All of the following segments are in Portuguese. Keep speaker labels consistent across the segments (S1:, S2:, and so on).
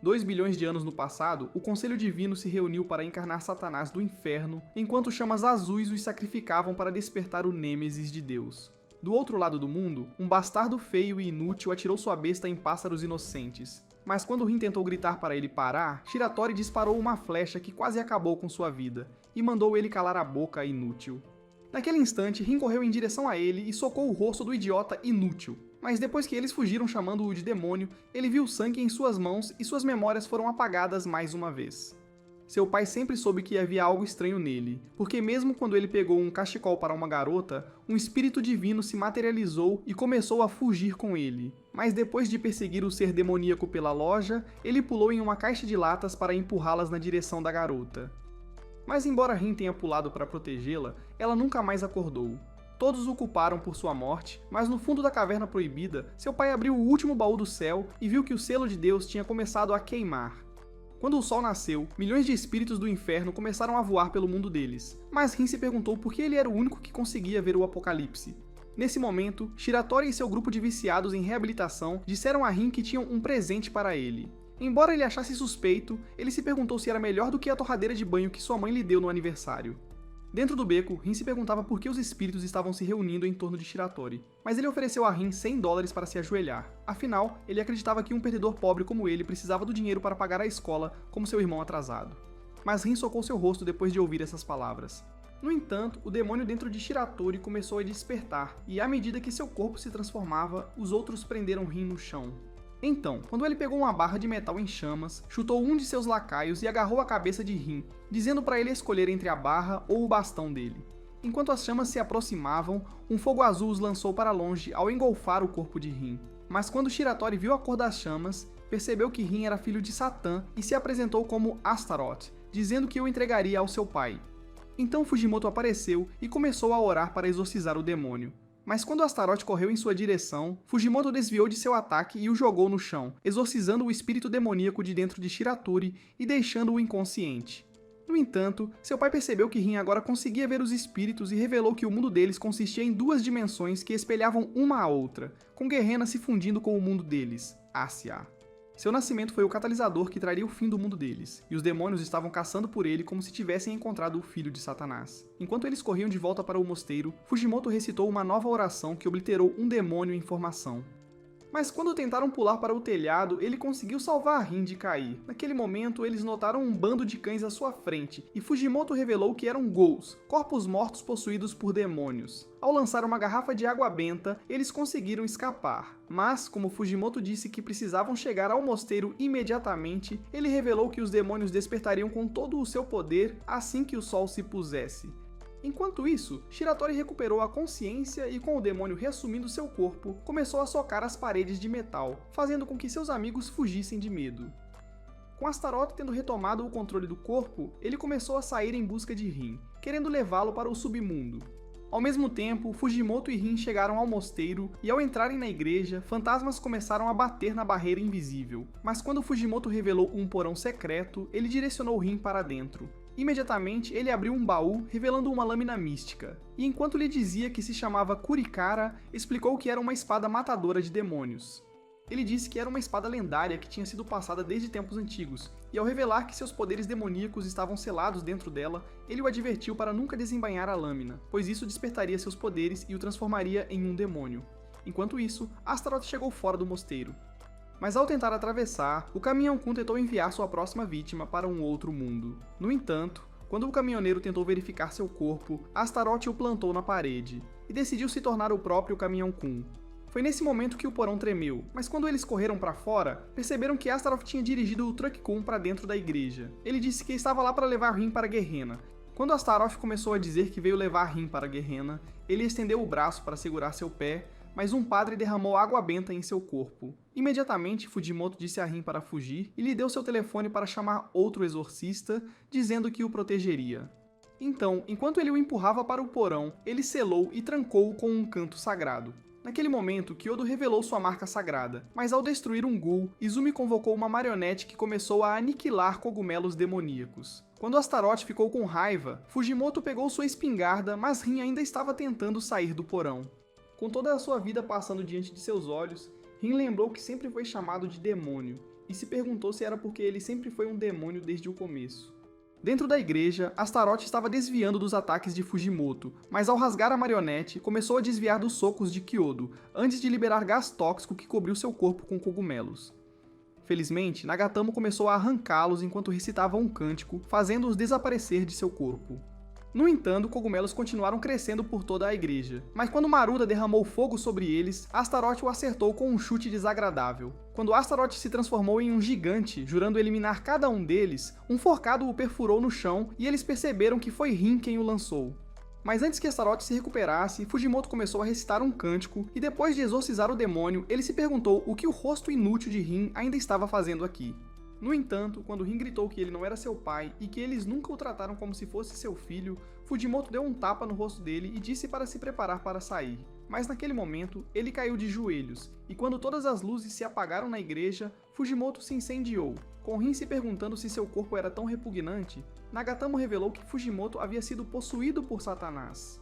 S1: 2 bilhões de anos no passado, o Conselho Divino se reuniu para encarnar Satanás do inferno, enquanto chamas azuis os sacrificavam para despertar o Nêmesis de Deus. Do outro lado do mundo, um bastardo feio e inútil atirou sua besta em pássaros inocentes. Mas quando Rin tentou gritar para ele parar, Shiratori disparou uma flecha que quase acabou com sua vida, e mandou ele calar a boca inútil. Naquele instante, Rin correu em direção a ele e socou o rosto do idiota inútil. Mas depois que eles fugiram chamando-o de demônio, ele viu sangue em suas mãos e suas memórias foram apagadas mais uma vez. Seu pai sempre soube que havia algo estranho nele, porque mesmo quando ele pegou um cachecol para uma garota, um espírito divino se materializou e começou a fugir com ele. Mas depois de perseguir o ser demoníaco pela loja, ele pulou em uma caixa de latas para empurrá-las na direção da garota. Mas embora Rin tenha pulado para protegê-la, ela nunca mais acordou. Todos o culparam por sua morte, mas no fundo da caverna proibida, seu pai abriu o último baú do céu e viu que o selo de Deus tinha começado a queimar. Quando o sol nasceu, milhões de espíritos do inferno começaram a voar pelo mundo deles, mas Rin se perguntou por que ele era o único que conseguia ver o apocalipse. Nesse momento, Shiratori e seu grupo de viciados em reabilitação disseram a Rin que tinham um presente para ele. Embora ele achasse suspeito, ele se perguntou se era melhor do que a torradeira de banho que sua mãe lhe deu no aniversário. Dentro do beco, Rin se perguntava por que os espíritos estavam se reunindo em torno de Shiratori, mas ele ofereceu a Rin $100 para se ajoelhar. Afinal, ele acreditava que um perdedor pobre como ele precisava do dinheiro para pagar a escola como seu irmão atrasado. Mas Rin socou seu rosto depois de ouvir essas palavras. No entanto, o demônio dentro de Shiratori começou a despertar, e à medida que seu corpo se transformava, os outros prenderam Rin no chão. Então, quando ele pegou uma barra de metal em chamas, chutou um de seus lacaios e agarrou a cabeça de Rin, dizendo para ele escolher entre a barra ou o bastão dele. Enquanto as chamas se aproximavam, um fogo azul os lançou para longe ao engolfar o corpo de Rin. Mas quando Shiratori viu a cor das chamas, percebeu que Rin era filho de Satã e se apresentou como Astaroth, dizendo que o entregaria ao seu pai. Então Fujimoto apareceu e começou a orar para exorcizar o demônio. Mas quando Astaroth correu em sua direção, Fujimoto desviou de seu ataque e o jogou no chão, exorcizando o espírito demoníaco de dentro de Shiratori e deixando-o inconsciente. No entanto, seu pai percebeu que Rin agora conseguia ver os espíritos e revelou que o mundo deles consistia em 2 dimensões que espelhavam uma a outra, com Gehenna se fundindo com o mundo deles, Asya. Seu nascimento foi o catalisador que traria o fim do mundo deles, e os demônios estavam caçando por ele como se tivessem encontrado o filho de Satanás. Enquanto eles corriam de volta para o mosteiro, Fujimoto recitou uma nova oração que obliterou um demônio em formação. Mas quando tentaram pular para o telhado, ele conseguiu salvar Rin de cair. Naquele momento, eles notaram um bando de cães à sua frente, e Fujimoto revelou que eram ghouls, corpos mortos possuídos por demônios. Ao lançar uma garrafa de água benta, eles conseguiram escapar. Mas, como Fujimoto disse que precisavam chegar ao mosteiro imediatamente, ele revelou que os demônios despertariam com todo o seu poder assim que o sol se pusesse. Enquanto isso, Shiratori recuperou a consciência e, com o demônio reassumindo seu corpo, começou a socar as paredes de metal, fazendo com que seus amigos fugissem de medo. Com Astaroth tendo retomado o controle do corpo, ele começou a sair em busca de Rin, querendo levá-lo para o submundo. Ao mesmo tempo, Fujimoto e Rin chegaram ao mosteiro e, ao entrarem na igreja, fantasmas começaram a bater na barreira invisível. Mas quando Fujimoto revelou um porão secreto, ele direcionou Rin para dentro. Imediatamente, ele abriu um baú, revelando uma lâmina mística. E enquanto lhe dizia que se chamava Kurikara, explicou que era uma espada matadora de demônios. Ele disse que era uma espada lendária que tinha sido passada desde tempos antigos, e ao revelar que seus poderes demoníacos estavam selados dentro dela, ele o advertiu para nunca desembainhar a lâmina, pois isso despertaria seus poderes e o transformaria em um demônio. Enquanto isso, Astaroth chegou fora do mosteiro. Mas ao tentar atravessar, o caminhão-kun tentou enviar sua próxima vítima para um outro mundo. No entanto, quando o caminhoneiro tentou verificar seu corpo, Astaroth o plantou na parede, e decidiu se tornar o próprio caminhão-kun. Foi nesse momento que o porão tremeu, mas quando eles correram para fora, perceberam que Astaroth tinha dirigido o Truck-kun para dentro da igreja. Ele disse que estava lá para levar Rin para Gehenna. Quando Astaroth começou a dizer que veio levar Rin para Gehenna, ele estendeu o braço para segurar seu pé, mas um padre derramou água benta em seu corpo. Imediatamente, Fujimoto disse a Rin para fugir e lhe deu seu telefone para chamar outro exorcista, dizendo que o protegeria. Então, enquanto ele o empurrava para o porão, ele selou e trancou-o com um canto sagrado. Naquele momento, Kyodo revelou sua marca sagrada, mas ao destruir um ghoul, Izumi convocou uma marionete que começou a aniquilar cogumelos demoníacos. Quando Astaroth ficou com raiva, Fujimoto pegou sua espingarda, mas Rin ainda estava tentando sair do porão. Com toda a sua vida passando diante de seus olhos, Rin lembrou que sempre foi chamado de demônio, e se perguntou se era porque ele sempre foi um demônio desde o começo. Dentro da igreja, Astaroth estava desviando dos ataques de Fujimoto, mas ao rasgar a marionete, começou a desviar dos socos de Kyodo, antes de liberar gás tóxico que cobriu seu corpo com cogumelos. Felizmente, Nagatamo começou a arrancá-los enquanto recitava um cântico, fazendo-os desaparecer de seu corpo. No entanto, cogumelos continuaram crescendo por toda a igreja, mas quando Maruda derramou fogo sobre eles, Astaroth o acertou com um chute desagradável. Quando Astaroth se transformou em um gigante, jurando eliminar cada um deles, um forcado o perfurou no chão e eles perceberam que foi Rin quem o lançou. Mas antes que Astaroth se recuperasse, Fujimoto começou a recitar um cântico e depois de exorcizar o demônio, ele se perguntou o que o rosto inútil de Rin ainda estava fazendo aqui. No entanto, quando Rin gritou que ele não era seu pai e que eles nunca o trataram como se fosse seu filho, Fujimoto deu um tapa no rosto dele e disse para se preparar para sair. Mas naquele momento, ele caiu de joelhos, e quando todas as luzes se apagaram na igreja, Fujimoto se incendiou. Com Rin se perguntando se seu corpo era tão repugnante, Nagatamo revelou que Fujimoto havia sido possuído por Satanás.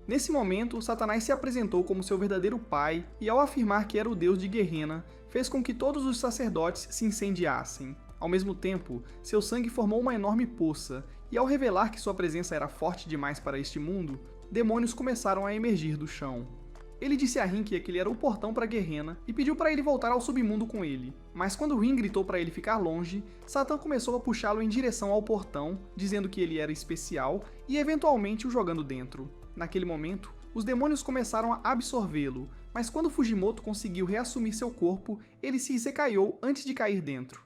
S1: Nesse momento, Satanás se apresentou como seu verdadeiro pai e, ao afirmar que era o deus de Gehenna, fez com que todos os sacerdotes se incendiassem. Ao mesmo tempo, seu sangue formou uma enorme poça, e ao revelar que sua presença era forte demais para este mundo, demônios começaram a emergir do chão. Ele disse a Rin que aquele era o portão para Gehenna e pediu para ele voltar ao submundo com ele. Mas quando Rin gritou para ele ficar longe, Satã começou a puxá-lo em direção ao portão, dizendo que ele era especial e eventualmente o jogando dentro. Naquele momento, os demônios começaram a absorvê-lo, mas quando Fujimoto conseguiu reassumir seu corpo, ele se secaiu antes de cair dentro.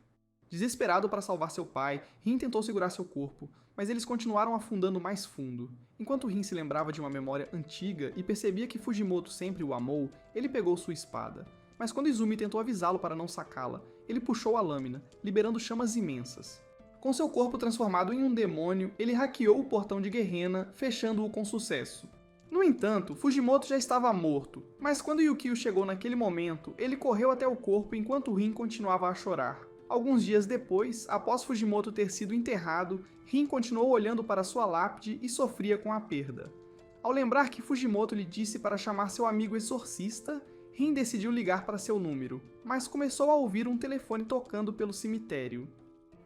S1: Desesperado para salvar seu pai, Rin tentou segurar seu corpo, mas eles continuaram afundando mais fundo. Enquanto Rin se lembrava de uma memória antiga e percebia que Fujimoto sempre o amou, ele pegou sua espada. Mas quando Izumi tentou avisá-lo para não sacá-la, ele puxou a lâmina, liberando chamas imensas. Com seu corpo transformado em um demônio, ele hackeou o portão de Gehenna, fechando-o com sucesso. No entanto, Fujimoto já estava morto, mas quando Yukio chegou naquele momento, ele correu até o corpo enquanto Rin continuava a chorar. Alguns dias depois, após Fujimoto ter sido enterrado, Rin continuou olhando para sua lápide e sofria com a perda. Ao lembrar que Fujimoto lhe disse para chamar seu amigo exorcista, Rin decidiu ligar para seu número, mas começou a ouvir um telefone tocando pelo cemitério.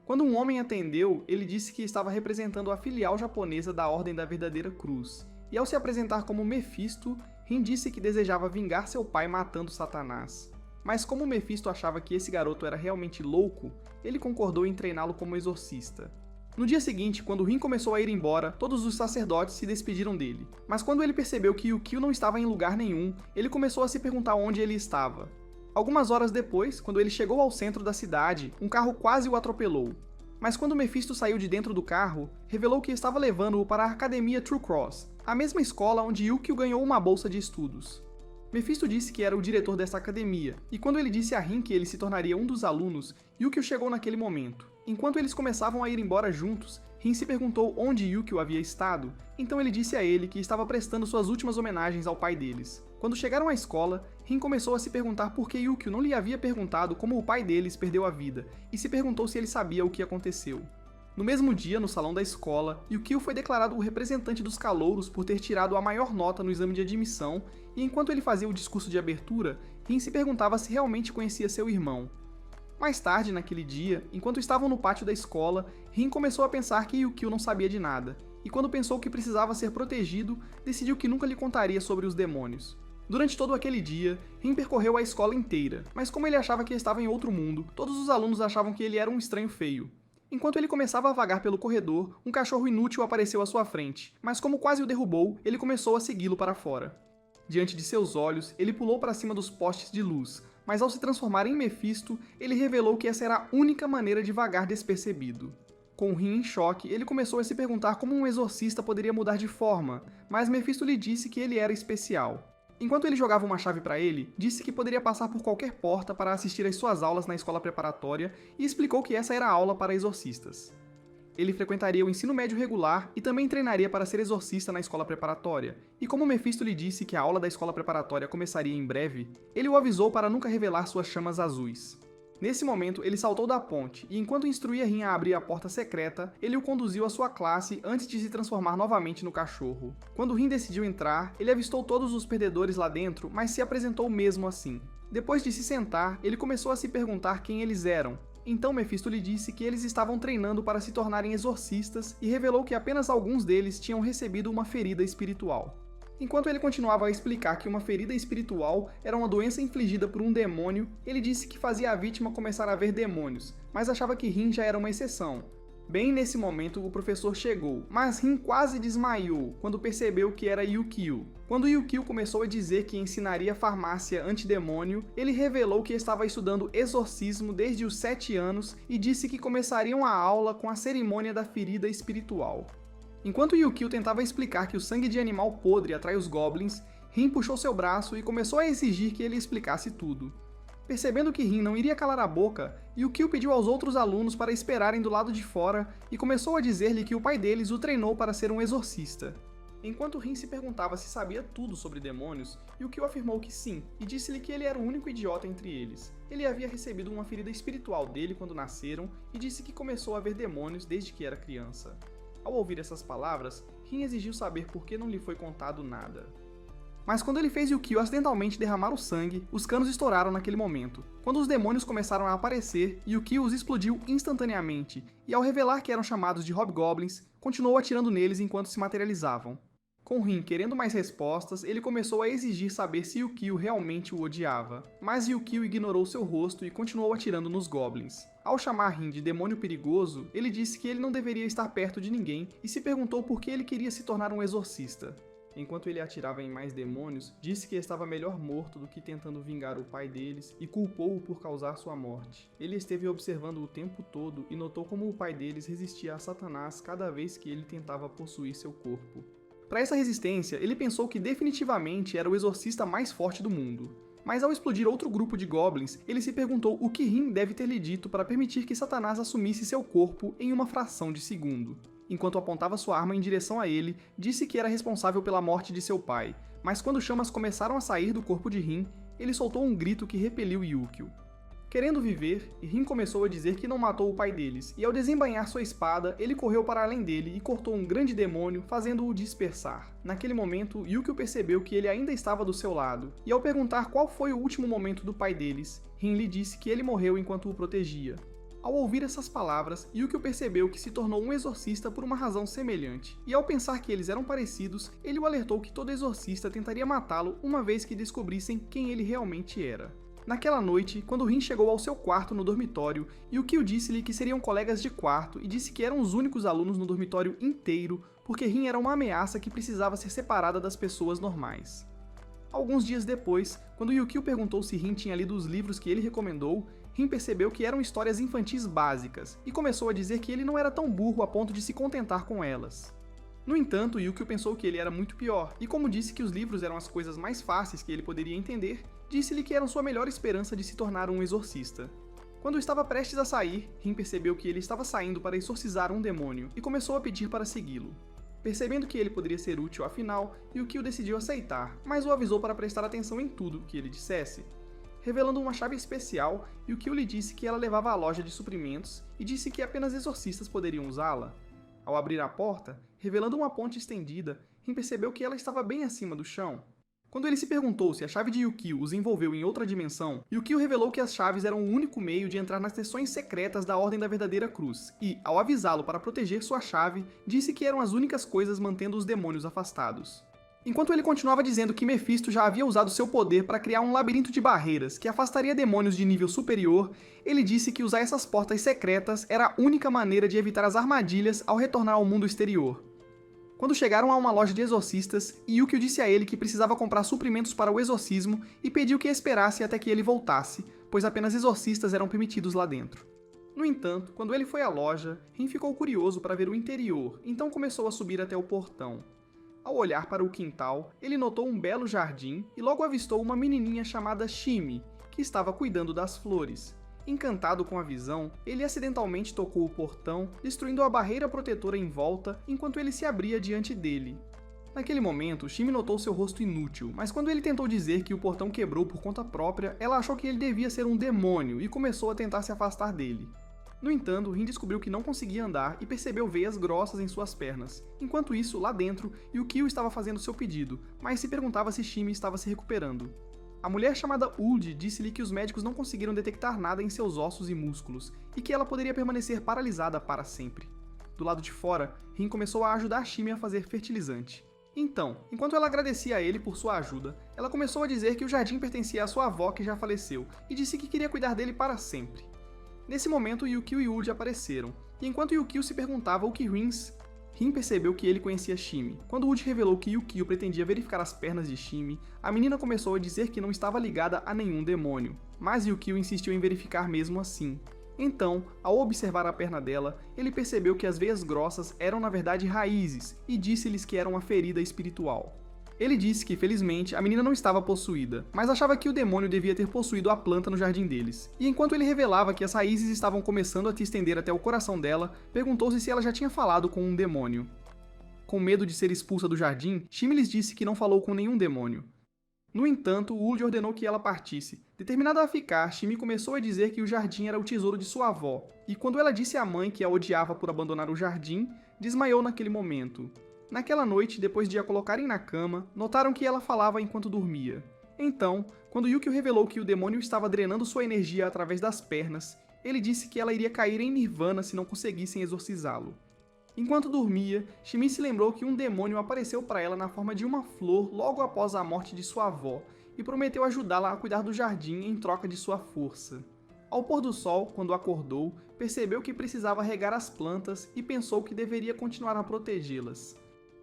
S1: Quando um homem atendeu, ele disse que estava representando a filial japonesa da Ordem da Verdadeira Cruz, e ao se apresentar como Mephisto, Rin disse que desejava vingar seu pai matando Satanás. Mas como Mephisto achava que esse garoto era realmente louco, ele concordou em treiná-lo como exorcista. No dia seguinte, quando Rin começou a ir embora, todos os sacerdotes se despediram dele. Mas quando ele percebeu que Yukio não estava em lugar nenhum, ele começou a se perguntar onde ele estava. Algumas horas depois, quando ele chegou ao centro da cidade, um carro quase o atropelou. Mas quando Mephisto saiu de dentro do carro, revelou que estava levando-o para a Academia True Cross, a mesma escola onde Yukio ganhou uma bolsa de estudos. Mephisto disse que era o diretor dessa academia, e quando ele disse a Rin que ele se tornaria um dos alunos, Yukio chegou naquele momento. Enquanto eles começavam a ir embora juntos, Rin se perguntou onde Yukio havia estado, então ele disse a ele que estava prestando suas últimas homenagens ao pai deles. Quando chegaram à escola, Rin começou a se perguntar por que Yukio não lhe havia perguntado como o pai deles perdeu a vida, e se perguntou se ele sabia o que aconteceu. No mesmo dia, no salão da escola, Yukio foi declarado o representante dos calouros por ter tirado a maior nota no exame de admissão, e enquanto ele fazia o discurso de abertura, Rin se perguntava se realmente conhecia seu irmão. Mais tarde, naquele dia, enquanto estavam no pátio da escola, Rin começou a pensar que Yukio não sabia de nada, e quando pensou que precisava ser protegido, decidiu que nunca lhe contaria sobre os demônios. Durante todo aquele dia, Rin percorreu a escola inteira, mas como ele achava que estava em outro mundo, todos os alunos achavam que ele era um estranho feio. Enquanto ele começava a vagar pelo corredor, um cachorro inútil apareceu à sua frente, mas como quase o derrubou, ele começou a segui-lo para fora. Diante de seus olhos, ele pulou para cima dos postes de luz, mas ao se transformar em Mephisto, ele revelou que essa era a única maneira de vagar despercebido. Com Rin em choque, ele começou a se perguntar como um exorcista poderia mudar de forma, mas Mephisto lhe disse que ele era especial. Enquanto ele jogava uma chave para ele, disse que poderia passar por qualquer porta para assistir às suas aulas na escola preparatória e explicou que essa era a aula para exorcistas. Ele frequentaria o ensino médio regular e também treinaria para ser exorcista na escola preparatória, e como Mephisto lhe disse que a aula da escola preparatória começaria em breve, ele o avisou para nunca revelar suas chamas azuis. Nesse momento, ele saltou da ponte, e enquanto instruía Rin a abrir a porta secreta, ele o conduziu à sua classe antes de se transformar novamente no cachorro. Quando Rin decidiu entrar, ele avistou todos os perdedores lá dentro, mas se apresentou mesmo assim. Depois de se sentar, ele começou a se perguntar quem eles eram. Então Mephisto lhe disse que eles estavam treinando para se tornarem exorcistas e revelou que apenas alguns deles tinham recebido uma ferida espiritual. Enquanto ele continuava a explicar que uma ferida espiritual era uma doença infligida por um demônio, ele disse que fazia a vítima começar a ver demônios, mas achava que Rin já era uma exceção. Bem nesse momento, o professor chegou, mas Rin quase desmaiou quando percebeu que era Yukio. Quando Yukio começou a dizer que ensinaria farmácia antidemônio, ele revelou que estava estudando exorcismo desde os 7 anos e disse que começariam a aula com a cerimônia da ferida espiritual. Enquanto Yukio tentava explicar que o sangue de animal podre atrai os goblins, Rin puxou seu braço e começou a exigir que ele explicasse tudo. Percebendo que Rin não iria calar a boca, Yukio pediu aos outros alunos para esperarem do lado de fora e começou a dizer-lhe que o pai deles o treinou para ser um exorcista. Enquanto Rin se perguntava se sabia tudo sobre demônios, Yukio afirmou que sim, e disse-lhe que ele era o único idiota entre eles. Ele havia recebido uma ferida espiritual dele quando nasceram e disse que começou a ver demônios desde que era criança. Ao ouvir essas palavras, Rin exigiu saber por que não lhe foi contado nada. Mas quando ele fez Yukio acidentalmente derramar o sangue, os canos estouraram naquele momento. Quando os demônios começaram a aparecer, Yukio os explodiu instantaneamente, e ao revelar que eram chamados de Hobgoblins, continuou atirando neles enquanto se materializavam. Com Rin querendo mais respostas, ele começou a exigir saber se Yukio realmente o odiava, mas Yukio ignorou seu rosto e continuou atirando nos Goblins. Ao chamar Rin de demônio perigoso, ele disse que ele não deveria estar perto de ninguém e se perguntou por que ele queria se tornar um exorcista. Enquanto ele atirava em mais demônios, disse que estava melhor morto do que tentando vingar o pai deles e culpou-o por causar sua morte. Ele esteve observando o tempo todo e notou como o pai deles resistia a Satanás cada vez que ele tentava possuir seu corpo. Para essa resistência, ele pensou que definitivamente era o exorcista mais forte do mundo. Mas ao explodir outro grupo de goblins, ele se perguntou o que Rin deve ter lhe dito para permitir que Satanás assumisse seu corpo em uma fração de segundo. Enquanto apontava sua arma em direção a ele, disse que era responsável pela morte de seu pai, mas quando chamas começaram a sair do corpo de Rin, ele soltou um grito que repeliu Yukio. Querendo viver, Rin começou a dizer que não matou o pai deles, e ao desembainhar sua espada, ele correu para além dele e cortou um grande demônio, fazendo-o dispersar. Naquele momento, Yukio percebeu que ele ainda estava do seu lado, e ao perguntar qual foi o último momento do pai deles, Rin lhe disse que ele morreu enquanto o protegia. Ao ouvir essas palavras, Yukio percebeu que se tornou um exorcista por uma razão semelhante, e ao pensar que eles eram parecidos, ele o alertou que todo exorcista tentaria matá-lo uma vez que descobrissem quem ele realmente era. Naquela noite, quando Rin chegou ao seu quarto no dormitório, Yukio disse-lhe que seriam colegas de quarto e disse que eram os únicos alunos no dormitório inteiro, porque Rin era uma ameaça que precisava ser separada das pessoas normais. Alguns dias depois, quando Yukio perguntou se Rin tinha lido os livros que ele recomendou, Rin percebeu que eram histórias infantis básicas, e começou a dizer que ele não era tão burro a ponto de se contentar com elas. No entanto, Yukio pensou que ele era muito pior, e como disse que os livros eram as coisas mais fáceis que ele poderia entender, disse-lhe que eram sua melhor esperança de se tornar um exorcista. Quando estava prestes a sair, Rin percebeu que ele estava saindo para exorcizar um demônio, e começou a pedir para segui-lo. Percebendo que ele poderia ser útil afinal, Yukio decidiu aceitar, mas o avisou para prestar atenção em tudo que ele dissesse. Revelando uma chave especial, Yukio lhe disse que ela levava à loja de suprimentos e disse que apenas exorcistas poderiam usá-la. Ao abrir a porta, revelando uma ponte estendida, Rin percebeu que ela estava bem acima do chão. Quando ele se perguntou se a chave de Yukio os envolveu em outra dimensão, Yukio revelou que as chaves eram o único meio de entrar nas seções secretas da Ordem da Verdadeira Cruz, e, ao avisá-lo para proteger sua chave, disse que eram as únicas coisas mantendo os demônios afastados. Enquanto ele continuava dizendo que Mephisto já havia usado seu poder para criar um labirinto de barreiras que afastaria demônios de nível superior, ele disse que usar essas portas secretas era a única maneira de evitar as armadilhas ao retornar ao mundo exterior. Quando chegaram a uma loja de exorcistas, Yukio disse a ele que precisava comprar suprimentos para o exorcismo e pediu que esperasse até que ele voltasse, pois apenas exorcistas eram permitidos lá dentro. No entanto, quando ele foi à loja, Rin ficou curioso para ver o interior, então começou a subir até o portão. Ao olhar para o quintal, ele notou um belo jardim e logo avistou uma menininha chamada Shimi, que estava cuidando das flores. Encantado com a visão, ele acidentalmente tocou o portão, destruindo a barreira protetora em volta enquanto ele se abria diante dele. Naquele momento, Shimi notou seu rosto inútil, mas quando ele tentou dizer que o portão quebrou por conta própria, ela achou que ele devia ser um demônio e começou a tentar se afastar dele. No entanto, Rin descobriu que não conseguia andar e percebeu veias grossas em suas pernas. Enquanto isso, lá dentro, Yukio estava fazendo seu pedido, mas se perguntava se Shimi estava se recuperando. A mulher chamada Uld disse-lhe que os médicos não conseguiram detectar nada em seus ossos e músculos, e que ela poderia permanecer paralisada para sempre. Do lado de fora, Rin começou a ajudar Shimi a fazer fertilizante. Então, enquanto ela agradecia a ele por sua ajuda, ela começou a dizer que o jardim pertencia à sua avó que já faleceu, e disse que queria cuidar dele para sempre. Nesse momento, Yukio e Uld apareceram, e enquanto Yukio se perguntava o que Rin percebeu que ele conhecia Shimi. Quando Uld revelou que Yukio pretendia verificar as pernas de Shimi, a menina começou a dizer que não estava ligada a nenhum demônio, mas Yukio insistiu em verificar mesmo assim. Então, ao observar a perna dela, ele percebeu que as veias grossas eram na verdade raízes e disse-lhes que era uma ferida espiritual. Ele disse que, felizmente, a menina não estava possuída, mas achava que o demônio devia ter possuído a planta no jardim deles. E enquanto ele revelava que as raízes estavam começando a se estender até o coração dela, perguntou-se se ela já tinha falado com um demônio. Com medo de ser expulsa do jardim, Shimi lhes disse que não falou com nenhum demônio. No entanto, Uld ordenou que ela partisse. Determinada a ficar, Shimi começou a dizer que o jardim era o tesouro de sua avó, e quando ela disse à mãe que a odiava por abandonar o jardim, desmaiou naquele momento. Naquela noite, depois de a colocarem na cama, notaram que ela falava enquanto dormia. Então, quando Yukio revelou que o demônio estava drenando sua energia através das pernas, ele disse que ela iria cair em nirvana se não conseguissem exorcizá-lo. Enquanto dormia, Shimi se lembrou que um demônio apareceu para ela na forma de uma flor logo após a morte de sua avó e prometeu ajudá-la a cuidar do jardim em troca de sua força. Ao pôr do sol, quando acordou, percebeu que precisava regar as plantas e pensou que deveria continuar a protegê-las.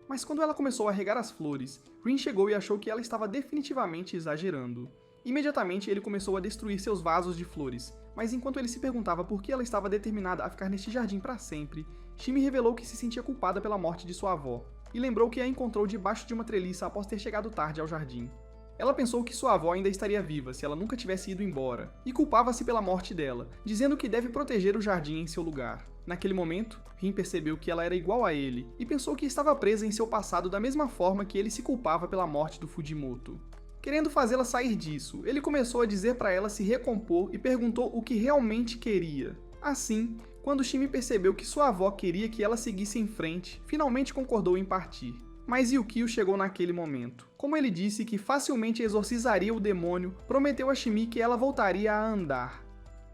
S1: Mas quando ela começou a regar as flores, Rin chegou e achou que ela estava definitivamente exagerando. Imediatamente ele começou a destruir seus vasos de flores, mas enquanto ele se perguntava por que ela estava determinada a ficar neste jardim para sempre, Shimi revelou que se sentia culpada pela morte de sua avó, e lembrou que a encontrou debaixo de uma treliça após ter chegado tarde ao jardim. Ela pensou que sua avó ainda estaria viva se ela nunca tivesse ido embora, e culpava-se pela morte dela, dizendo que deve proteger o jardim em seu lugar. Naquele momento, Rin percebeu que ela era igual a ele, e pensou que estava presa em seu passado da mesma forma que ele se culpava pela morte do Fujimoto. Querendo fazê-la sair disso, ele começou a dizer para ela se recompor e perguntou o que realmente queria. Assim, quando Shimi percebeu que sua avó queria que ela seguisse em frente, finalmente concordou em partir. Mas Yukio chegou naquele momento. Como ele disse que facilmente exorcizaria o demônio, prometeu a Shimi que ela voltaria a andar.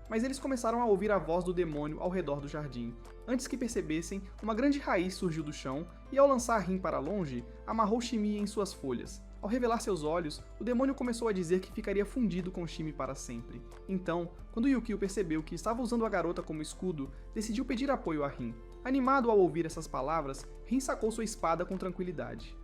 S1: Mas eles começaram a ouvir a voz do demônio ao redor do jardim. Antes que percebessem, uma grande raiz surgiu do chão e, ao lançar Rin para longe, amarrou Shimi em suas folhas. Ao revelar seus olhos, o demônio começou a dizer que ficaria fundido com Shimi para sempre. Então, quando Yukio percebeu que estava usando a garota como escudo, decidiu pedir apoio a Rin. Animado ao ouvir essas palavras, Rin sacou sua espada com tranquilidade.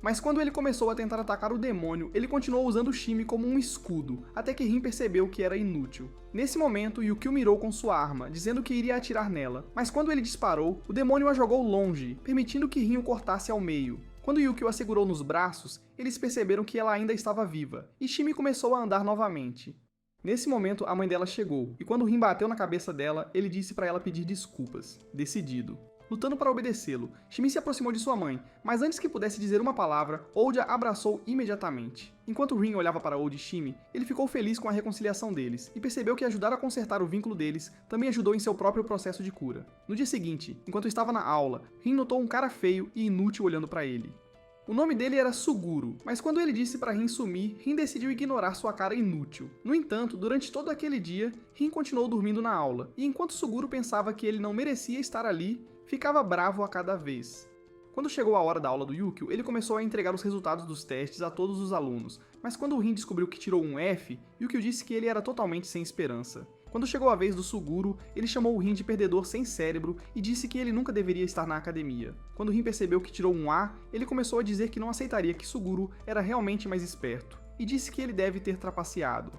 S1: Mas quando ele começou a tentar atacar o demônio, ele continuou usando Shimi como um escudo, até que Rin percebeu que era inútil. Nesse momento, Yukio mirou com sua arma, dizendo que iria atirar nela, mas quando ele disparou, o demônio a jogou longe, permitindo que Rin o cortasse ao meio. Quando Yukio a segurou nos braços, eles perceberam que ela ainda estava viva, e Shimi começou a andar novamente. Nesse momento, a mãe dela chegou, e quando Rin bateu na cabeça dela, ele disse para ela pedir desculpas, decidido. Lutando para obedecê-lo, Shimi se aproximou de sua mãe, mas antes que pudesse dizer uma palavra, Old a abraçou imediatamente. Enquanto Rin olhava para Old e Shimi, ele ficou feliz com a reconciliação deles, e percebeu que ajudar a consertar o vínculo deles também ajudou em seu próprio processo de cura. No dia seguinte, enquanto estava na aula, Rin notou um cara feio e inútil olhando para ele. O nome dele era Suguru, mas quando ele disse para Rin sumir, Rin decidiu ignorar sua cara inútil. No entanto, durante todo aquele dia, Rin continuou dormindo na aula, e enquanto Suguru pensava que ele não merecia estar ali, ficava bravo a cada vez. Quando chegou a hora da aula do Yukio, ele começou a entregar os resultados dos testes a todos os alunos, mas quando Rin descobriu que tirou um F, Yukio disse que ele era totalmente sem esperança. Quando chegou a vez do Suguru, ele chamou o Rin de perdedor sem cérebro e disse que ele nunca deveria estar na academia. Quando Rin percebeu que tirou um A, ele começou a dizer que não aceitaria que Suguru era realmente mais esperto, e disse que ele deve ter trapaceado.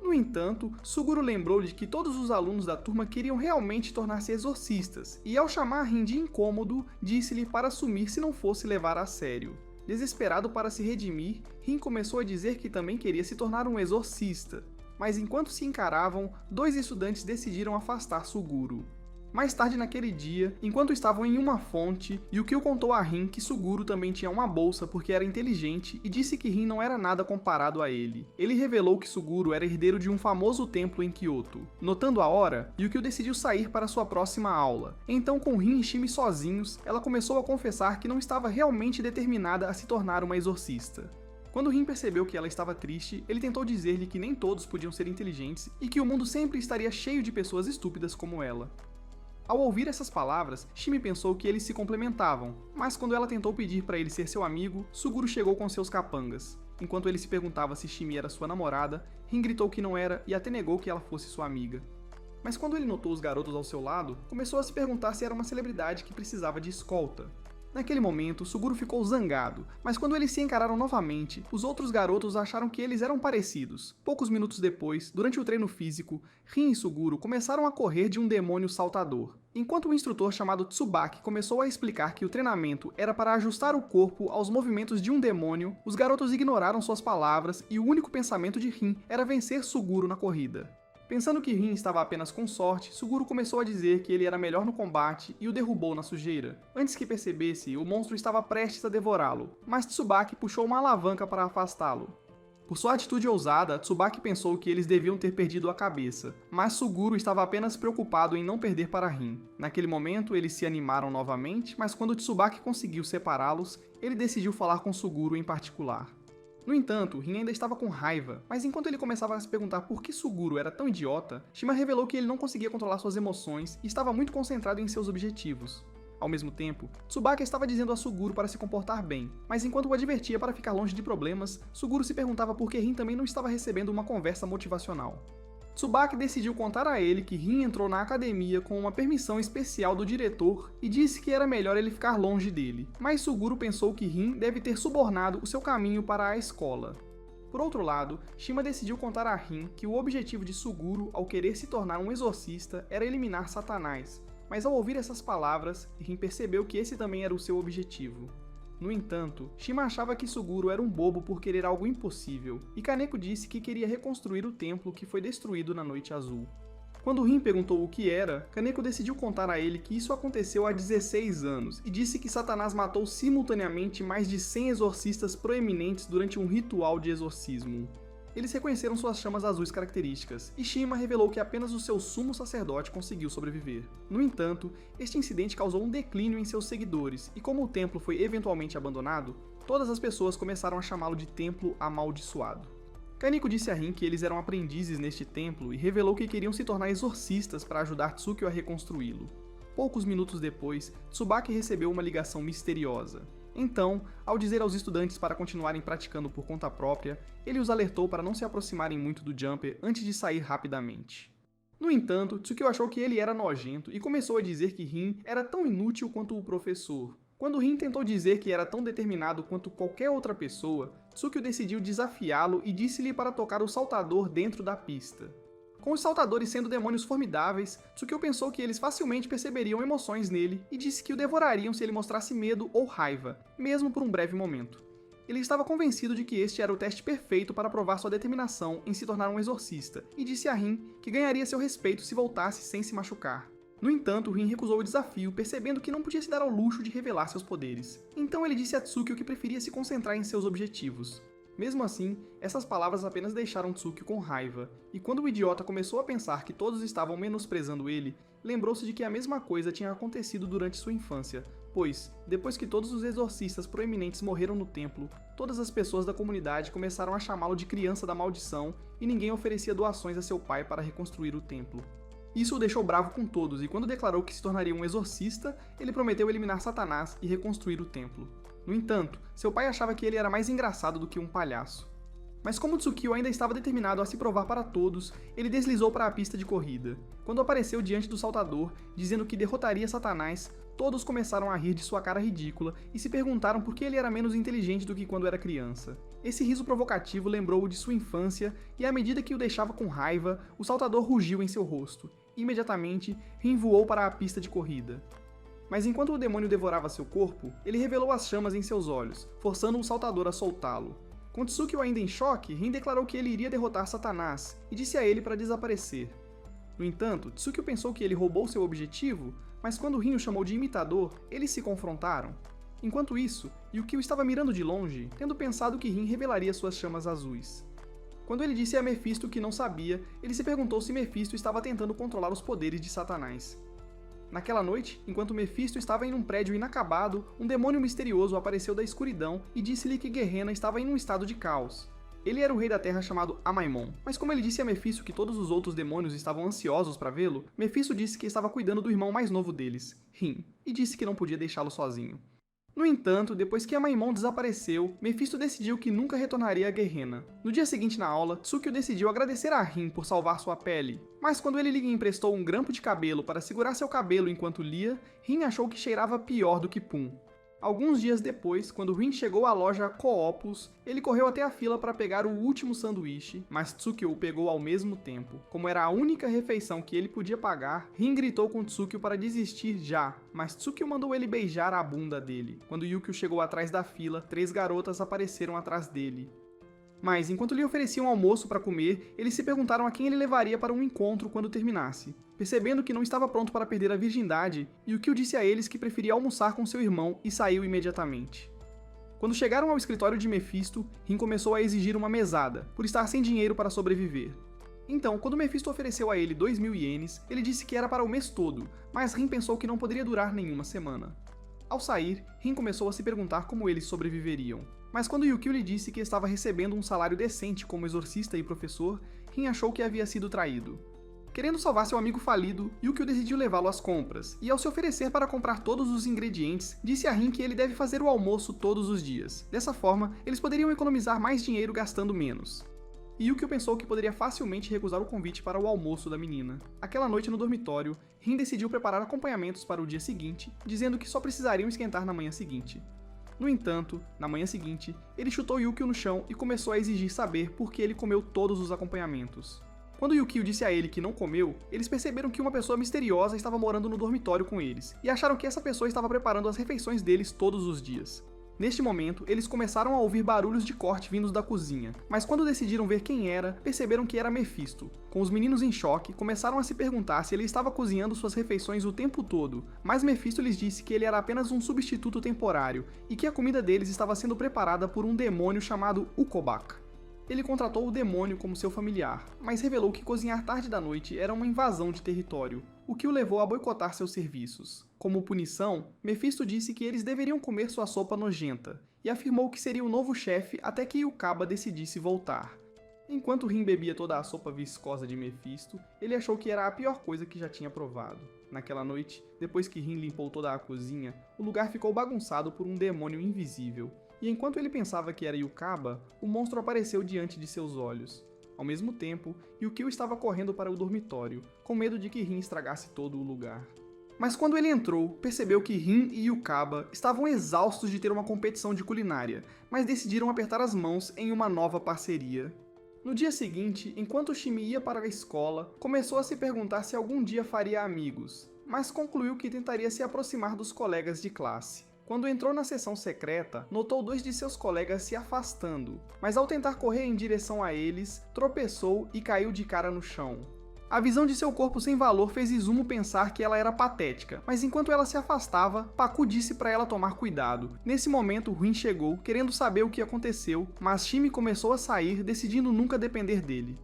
S1: No entanto, Suguru lembrou-lhe que todos os alunos da turma queriam realmente tornar-se exorcistas, e ao chamar Rin de incômodo, disse-lhe para sumir se não fosse levar a sério. Desesperado para se redimir, Rin começou a dizer que também queria se tornar um exorcista. Mas enquanto se encaravam, dois estudantes decidiram afastar Suguru. Mais tarde naquele dia, enquanto estavam em uma fonte, Yukio contou a Rin que Suguru também tinha uma bolsa porque era inteligente e disse que Rin não era nada comparado a ele. Ele revelou que Suguru era herdeiro de um famoso templo em Kyoto. Notando a hora, Yukio decidiu sair para sua próxima aula. Então, com Rin e Shimi sozinhos, ela começou a confessar que não estava realmente determinada a se tornar uma exorcista. Quando Rin percebeu que ela estava triste, ele tentou dizer-lhe que nem todos podiam ser inteligentes e que o mundo sempre estaria cheio de pessoas estúpidas como ela. Ao ouvir essas palavras, Shimi pensou que eles se complementavam, mas quando ela tentou pedir para ele ser seu amigo, Suguru chegou com seus capangas. Enquanto ele se perguntava se Shimi era sua namorada, Rin gritou que não era e até negou que ela fosse sua amiga. Mas quando ele notou os garotos ao seu lado, começou a se perguntar se era uma celebridade que precisava de escolta. Naquele momento, Suguru ficou zangado, mas quando eles se encararam novamente, os outros garotos acharam que eles eram parecidos. Poucos minutos depois, durante o treino físico, Rin e Suguru começaram a correr de um demônio saltador. Enquanto o instrutor chamado Tsubaki começou a explicar que o treinamento era para ajustar o corpo aos movimentos de um demônio, os garotos ignoraram suas palavras e o único pensamento de Rin era vencer Suguru na corrida. Pensando que Rin estava apenas com sorte, Suguru começou a dizer que ele era melhor no combate e o derrubou na sujeira. Antes que percebesse, o monstro estava prestes a devorá-lo, mas Tsubaki puxou uma alavanca para afastá-lo. Por sua atitude ousada, Tsubaki pensou que eles deviam ter perdido a cabeça, mas Suguru estava apenas preocupado em não perder para Rin. Naquele momento, eles se animaram novamente, mas quando Tsubaki conseguiu separá-los, ele decidiu falar com Suguru em particular. No entanto, Rin ainda estava com raiva, mas enquanto ele começava a se perguntar por que Suguru era tão idiota, Shima revelou que ele não conseguia controlar suas emoções e estava muito concentrado em seus objetivos. Ao mesmo tempo, Tsubaki estava dizendo a Suguru para se comportar bem, mas enquanto o advertia para ficar longe de problemas, Suguru se perguntava por que Rin também não estava recebendo uma conversa motivacional. Tsubaki decidiu contar a ele que Rin entrou na academia com uma permissão especial do diretor e disse que era melhor ele ficar longe dele, mas Suguru pensou que Rin deve ter subornado o seu caminho para a escola. Por outro lado, Shima decidiu contar a Rin que o objetivo de Suguru ao querer se tornar um exorcista era eliminar Satanás, mas ao ouvir essas palavras, Rin percebeu que esse também era o seu objetivo. No entanto, Shima achava que Suguru era um bobo por querer algo impossível, e Kaneko disse que queria reconstruir o templo que foi destruído na Noite Azul. Quando Rin perguntou o que era, Kaneko decidiu contar a ele que isso aconteceu há 16 anos, e disse que Satanás matou simultaneamente mais de 100 exorcistas proeminentes durante um ritual de exorcismo. Eles reconheceram suas chamas azuis características, e Shima revelou que apenas o seu sumo sacerdote conseguiu sobreviver. No entanto, este incidente causou um declínio em seus seguidores, e como o templo foi eventualmente abandonado, todas as pessoas começaram a chamá-lo de Templo Amaldiçoado. Kaneko disse a Rin que eles eram aprendizes neste templo e revelou que queriam se tornar exorcistas para ajudar Tsukio a reconstruí-lo. Poucos minutos depois, Tsubaki recebeu uma ligação misteriosa. Então, ao dizer aos estudantes para continuarem praticando por conta própria, ele os alertou para não se aproximarem muito do Jumper antes de sair rapidamente. No entanto, Tsukio achou que ele era nojento e começou a dizer que Rin era tão inútil quanto o professor. Quando Rin tentou dizer que era tão determinado quanto qualquer outra pessoa, Tsukio decidiu desafiá-lo e disse-lhe para tocar o saltador dentro da pista. Com os saltadores sendo demônios formidáveis, Tsukio pensou que eles facilmente perceberiam emoções nele e disse que o devorariam se ele mostrasse medo ou raiva, mesmo por um breve momento. Ele estava convencido de que este era o teste perfeito para provar sua determinação em se tornar um exorcista, e disse a Rin que ganharia seu respeito se voltasse sem se machucar. No entanto, Rin recusou o desafio, percebendo que não podia se dar ao luxo de revelar seus poderes. Então ele disse a Tsukio que preferia se concentrar em seus objetivos. Mesmo assim, essas palavras apenas deixaram Tsukio com raiva, e quando o idiota começou a pensar que todos estavam menosprezando ele, lembrou-se de que a mesma coisa tinha acontecido durante sua infância, pois, depois que todos os exorcistas proeminentes morreram no templo, todas as pessoas da comunidade começaram a chamá-lo de criança da maldição e ninguém oferecia doações a seu pai para reconstruir o templo. Isso o deixou bravo com todos, e quando declarou que se tornaria um exorcista, ele prometeu eliminar Satanás e reconstruir o templo. No entanto, seu pai achava que ele era mais engraçado do que um palhaço. Mas como Tsukio ainda estava determinado a se provar para todos, ele deslizou para a pista de corrida. Quando apareceu diante do saltador, dizendo que derrotaria Satanás, todos começaram a rir de sua cara ridícula e se perguntaram por que ele era menos inteligente do que quando era criança. Esse riso provocativo lembrou-o de sua infância, e à medida que o deixava com raiva, o saltador rugiu em seu rosto. Imediatamente, Rin voou para a pista de corrida. Mas enquanto o demônio devorava seu corpo, ele revelou as chamas em seus olhos, forçando o saltador a soltá-lo. Com Tsukio ainda em choque, Rin declarou que ele iria derrotar Satanás, e disse a ele para desaparecer. No entanto, Tsukio pensou que ele roubou seu objetivo, mas quando Rin o chamou de imitador, eles se confrontaram. Enquanto isso, Yukio estava mirando de longe, tendo pensado que Rin revelaria suas chamas azuis. Quando ele disse a Mephisto que não sabia, ele se perguntou se Mephisto estava tentando controlar os poderes de Satanás. Naquela noite, enquanto Mephisto estava em um prédio inacabado, um demônio misterioso apareceu da escuridão e disse-lhe que Gehenna estava em um estado de caos. Ele era o rei da terra chamado Amaimon, mas como ele disse a Mephisto que todos os outros demônios estavam ansiosos para vê-lo, Mephisto disse que estava cuidando do irmão mais novo deles, Rin, e disse que não podia deixá-lo sozinho. No entanto, depois que Amaimon desapareceu, Mephisto decidiu que nunca retornaria a Gehenna. No dia seguinte na aula, Tsukio decidiu agradecer a Rin por salvar sua pele, mas quando ele lhe emprestou um grampo de cabelo para segurar seu cabelo enquanto lia, Rin achou que cheirava pior do que pum. Alguns dias depois, quando Rin chegou à loja Coopus, ele correu até a fila para pegar o último sanduíche, mas Tsukio o pegou ao mesmo tempo. Como era a única refeição que ele podia pagar, Rin gritou com Tsukio para desistir já, mas Tsukio mandou ele beijar a bunda dele. Quando Yukio chegou atrás da fila, 3 garotas apareceram atrás dele. Mas, enquanto lhe ofereciam almoço para comer, eles se perguntaram a quem ele levaria para um encontro quando terminasse. Percebendo que não estava pronto para perder a virgindade, Yukio disse a eles que preferia almoçar com seu irmão e saiu imediatamente. Quando chegaram ao escritório de Mephisto, Rin começou a exigir uma mesada, por estar sem dinheiro para sobreviver. Então, quando Mephisto ofereceu a ele 2.000 ienes, ele disse que era para o mês todo, mas Rin pensou que não poderia durar nenhuma semana. Ao sair, Rin começou a se perguntar como eles sobreviveriam. Mas quando Yukio lhe disse que estava recebendo um salário decente como exorcista e professor, Rin achou que havia sido traído. Querendo salvar seu amigo falido, Yukio decidiu levá-lo às compras, e ao se oferecer para comprar todos os ingredientes, disse a Rin que ele deve fazer o almoço todos os dias. Dessa forma, eles poderiam economizar mais dinheiro gastando menos. E Yukio pensou que poderia facilmente recusar o convite para o almoço da menina. Aquela noite no dormitório, Rin decidiu preparar acompanhamentos para o dia seguinte, dizendo que só precisariam esquentar na manhã seguinte. No entanto, na manhã seguinte, ele chutou Yukio no chão e começou a exigir saber por que ele comeu todos os acompanhamentos. Quando Yukio disse a ele que não comeu, eles perceberam que uma pessoa misteriosa estava morando no dormitório com eles, e acharam que essa pessoa estava preparando as refeições deles todos os dias. Neste momento, eles começaram a ouvir barulhos de corte vindos da cozinha, mas quando decidiram ver quem era, perceberam que era Mephisto. Com os meninos em choque, começaram a se perguntar se ele estava cozinhando suas refeições o tempo todo, mas Mephisto lhes disse que ele era apenas um substituto temporário, e que a comida deles estava sendo preparada por um demônio chamado Ukobak. Ele contratou o demônio como seu familiar, mas revelou que cozinhar tarde da noite era uma invasão de território, o que o levou a boicotar seus serviços. Como punição, Mephisto disse que eles deveriam comer sua sopa nojenta, e afirmou que seria o novo chefe até que Yukaba decidisse voltar. Enquanto Rin bebia toda a sopa viscosa de Mephisto, ele achou que era a pior coisa que já tinha provado. Naquela noite, depois que Rin limpou toda a cozinha, o lugar ficou bagunçado por um demônio invisível. E enquanto ele pensava que era Yukaba, o monstro apareceu diante de seus olhos. Ao mesmo tempo, Yukio estava correndo para o dormitório, com medo de que Rin estragasse todo o lugar. Mas quando ele entrou, percebeu que Rin e Yukaba estavam exaustos de ter uma competição de culinária, mas decidiram apertar as mãos em uma nova parceria. No dia seguinte, enquanto Shimi ia para a escola, começou a se perguntar se algum dia faria amigos, mas concluiu que tentaria se aproximar dos colegas de classe. Quando entrou na seção secreta, notou 2 de seus colegas se afastando, mas ao tentar correr em direção a eles, tropeçou e caiu de cara no chão. A visão de seu corpo sem valor fez Izumo pensar que ela era patética, mas enquanto ela se afastava, Paku disse para ela tomar cuidado. Nesse momento, Rin chegou, querendo saber o que aconteceu, mas Shimi começou a sair, decidindo nunca depender dele.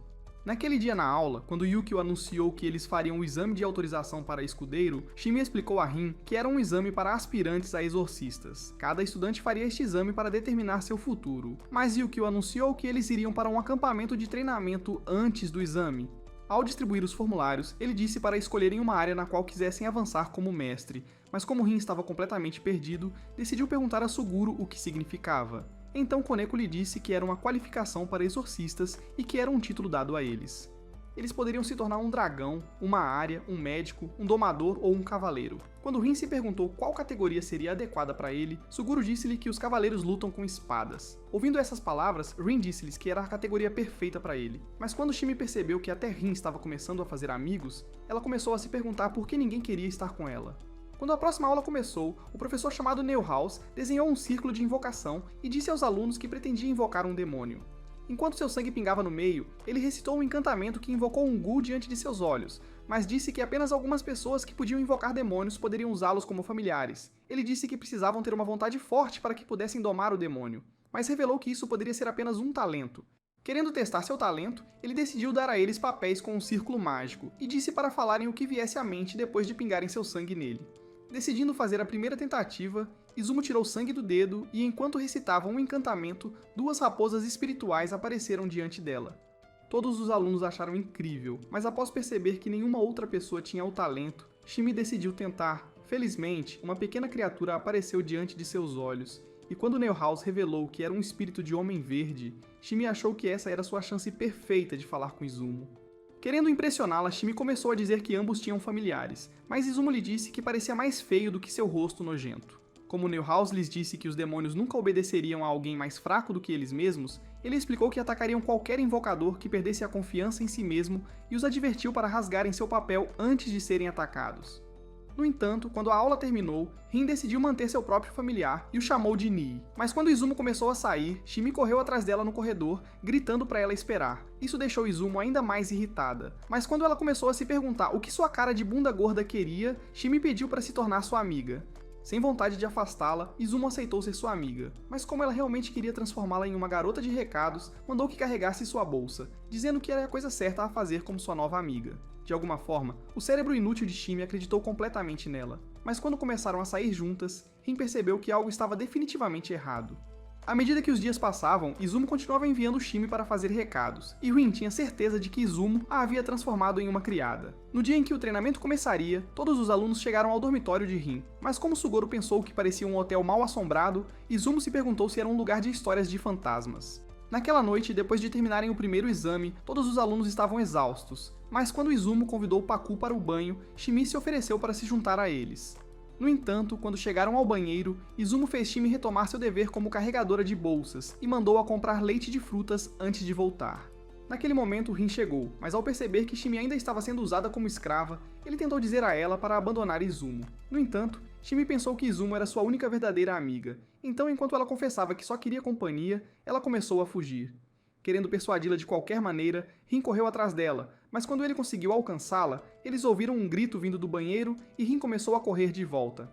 S1: Naquele dia na aula, quando Yukio anunciou que eles fariam o exame de autorização para escudeiro, Shimi explicou a Rin que era um exame para aspirantes a exorcistas. Cada estudante faria este exame para determinar seu futuro, mas Yukio anunciou que eles iriam para um acampamento de treinamento antes do exame. Ao distribuir os formulários, ele disse para escolherem uma área na qual quisessem avançar como mestre, mas como Rin estava completamente perdido, decidiu perguntar a Suguru o que significava. Então Koneko lhe disse que era uma qualificação para exorcistas e que era um título dado a eles. Eles poderiam se tornar um dragão, uma área, um médico, um domador ou um cavaleiro. Quando Rin se perguntou qual categoria seria adequada para ele, Suguru disse-lhe que os cavaleiros lutam com espadas. Ouvindo essas palavras, Rin disse-lhes que era a categoria perfeita para ele. Mas quando Shimi percebeu que até Rin estava começando a fazer amigos, ela começou a se perguntar por que ninguém queria estar com ela. Quando a próxima aula começou, o professor chamado Neuhaus desenhou um círculo de invocação e disse aos alunos que pretendia invocar um demônio. Enquanto seu sangue pingava no meio, ele recitou um encantamento que invocou um ghoul diante de seus olhos, mas disse que apenas algumas pessoas que podiam invocar demônios poderiam usá-los como familiares. Ele disse que precisavam ter uma vontade forte para que pudessem domar o demônio, mas revelou que isso poderia ser apenas um talento. Querendo testar seu talento, ele decidiu dar a eles papéis com um círculo mágico e disse para falarem o que viesse à mente depois de pingarem seu sangue nele. Decidindo fazer a primeira tentativa, Izumo tirou sangue do dedo e, enquanto recitava um encantamento, 2 raposas espirituais apareceram diante dela. Todos os alunos acharam incrível, mas após perceber que nenhuma outra pessoa tinha o talento, Shimi decidiu tentar. Felizmente, uma pequena criatura apareceu diante de seus olhos, e quando Neuhaus revelou que era um espírito de homem verde, Shimi achou que essa era sua chance perfeita de falar com Izumo. Querendo impressioná-la, Shimi começou a dizer que ambos tinham familiares, mas Izumo lhe disse que parecia mais feio do que seu rosto nojento. Como Neuhaus lhes disse que os demônios nunca obedeceriam a alguém mais fraco do que eles mesmos, ele explicou que atacariam qualquer invocador que perdesse a confiança em si mesmo e os advertiu para rasgarem seu papel antes de serem atacados. No entanto, quando a aula terminou, Rin decidiu manter seu próprio familiar e o chamou de Nii. Mas quando Izumo começou a sair, Shimi correu atrás dela no corredor, gritando para ela esperar. Isso deixou Izumo ainda mais irritada. Mas quando ela começou a se perguntar o que sua cara de bunda gorda queria, Shimi pediu para se tornar sua amiga. Sem vontade de afastá-la, Izumo aceitou ser sua amiga, mas como ela realmente queria transformá-la em uma garota de recados, mandou que carregasse sua bolsa, dizendo que era a coisa certa a fazer como sua nova amiga. De alguma forma, o cérebro inútil de Shimi acreditou completamente nela, mas quando começaram a sair juntas, Rin percebeu que algo estava definitivamente errado. À medida que os dias passavam, Izumo continuava enviando Shimi para fazer recados, e Rin tinha certeza de que Izumo a havia transformado em uma criada. No dia em que o treinamento começaria, todos os alunos chegaram ao dormitório de Rin, mas como Sugoro pensou que parecia um hotel mal assombrado, Izumo se perguntou se era um lugar de histórias de fantasmas. Naquela noite, depois de terminarem o primeiro exame, todos os alunos estavam exaustos, mas quando Izumo convidou Paku para o banho, Shimi se ofereceu para se juntar a eles. No entanto, quando chegaram ao banheiro, Izumo fez Shimi retomar seu dever como carregadora de bolsas e mandou-a comprar leite de frutas antes de voltar. Naquele momento, Rin chegou, mas ao perceber que Shimi ainda estava sendo usada como escrava, ele tentou dizer a ela para abandonar Izumo. No entanto, Shimi pensou que Izumo era sua única verdadeira amiga, então enquanto ela confessava que só queria companhia, ela começou a fugir. Querendo persuadi-la de qualquer maneira, Rin correu atrás dela, mas quando ele conseguiu alcançá-la, eles ouviram um grito vindo do banheiro e Rin começou a correr de volta.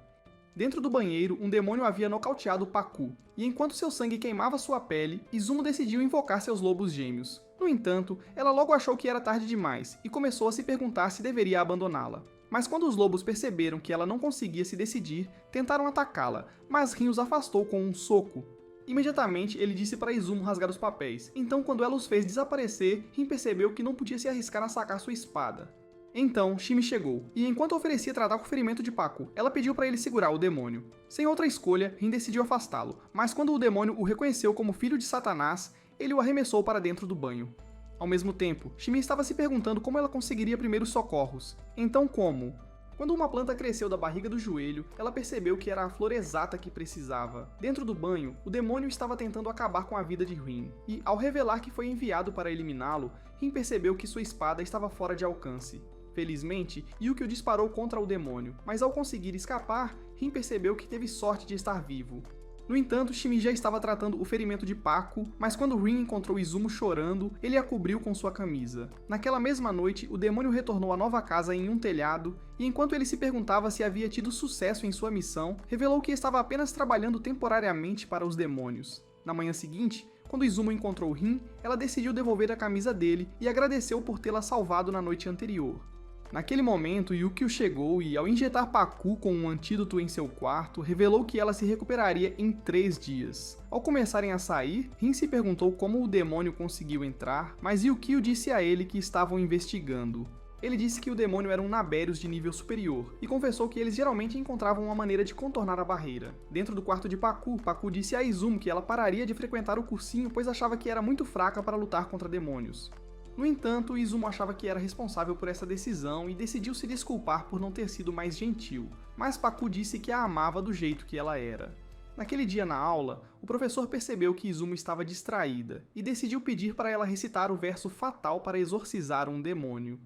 S1: Dentro do banheiro, um demônio havia nocauteado Paku, e enquanto seu sangue queimava sua pele, Izumo decidiu invocar seus lobos gêmeos. No entanto, ela logo achou que era tarde demais e começou a se perguntar se deveria abandoná-la. Mas quando os lobos perceberam que ela não conseguia se decidir, tentaram atacá-la, mas Rin os afastou com um soco. Imediatamente, ele disse para Izumo rasgar os papéis, então quando ela os fez desaparecer, Rin percebeu que não podia se arriscar a sacar sua espada. Então, Shimi chegou, e enquanto oferecia tratar com o ferimento de Paku, ela pediu para ele segurar o demônio. Sem outra escolha, Rin decidiu afastá-lo, mas quando o demônio o reconheceu como filho de Satanás, ele o arremessou para dentro do banho. Ao mesmo tempo, Shimi estava se perguntando como ela conseguiria primeiros socorros. Então como? Quando uma planta cresceu da barriga do joelho, ela percebeu que era a flor exata que precisava. Dentro do banho, o demônio estava tentando acabar com a vida de Rin, e ao revelar que foi enviado para eliminá-lo, Rin percebeu que sua espada estava fora de alcance. Felizmente, Yuki o disparou contra o demônio, mas ao conseguir escapar, Rin percebeu que teve sorte de estar vivo. No entanto, Shimi já estava tratando o ferimento de Paku, mas quando Rin encontrou Izumo chorando, ele a cobriu com sua camisa. Naquela mesma noite, o demônio retornou à nova casa em um telhado, e enquanto ele se perguntava se havia tido sucesso em sua missão, revelou que estava apenas trabalhando temporariamente para os demônios. Na manhã seguinte, quando Izumo encontrou Rin, ela decidiu devolver a camisa dele e agradeceu por tê-la salvado na noite anterior. Naquele momento, Yukio chegou e, ao injetar Paku com um antídoto em seu quarto, revelou que ela se recuperaria em 3 dias. Ao começarem a sair, Rin se perguntou como o demônio conseguiu entrar, mas Yukio disse a ele que estavam investigando. Ele disse que o demônio era um Nabérios de nível superior, e confessou que eles geralmente encontravam uma maneira de contornar a barreira. Dentro do quarto de Paku, Paku disse a Izumo que ela pararia de frequentar o cursinho pois achava que era muito fraca para lutar contra demônios. No entanto, Izumo achava que era responsável por essa decisão e decidiu se desculpar por não ter sido mais gentil, mas Paku disse que a amava do jeito que ela era. Naquele dia na aula, o professor percebeu que Izumo estava distraída e decidiu pedir para ela recitar o verso fatal para exorcizar um demônio.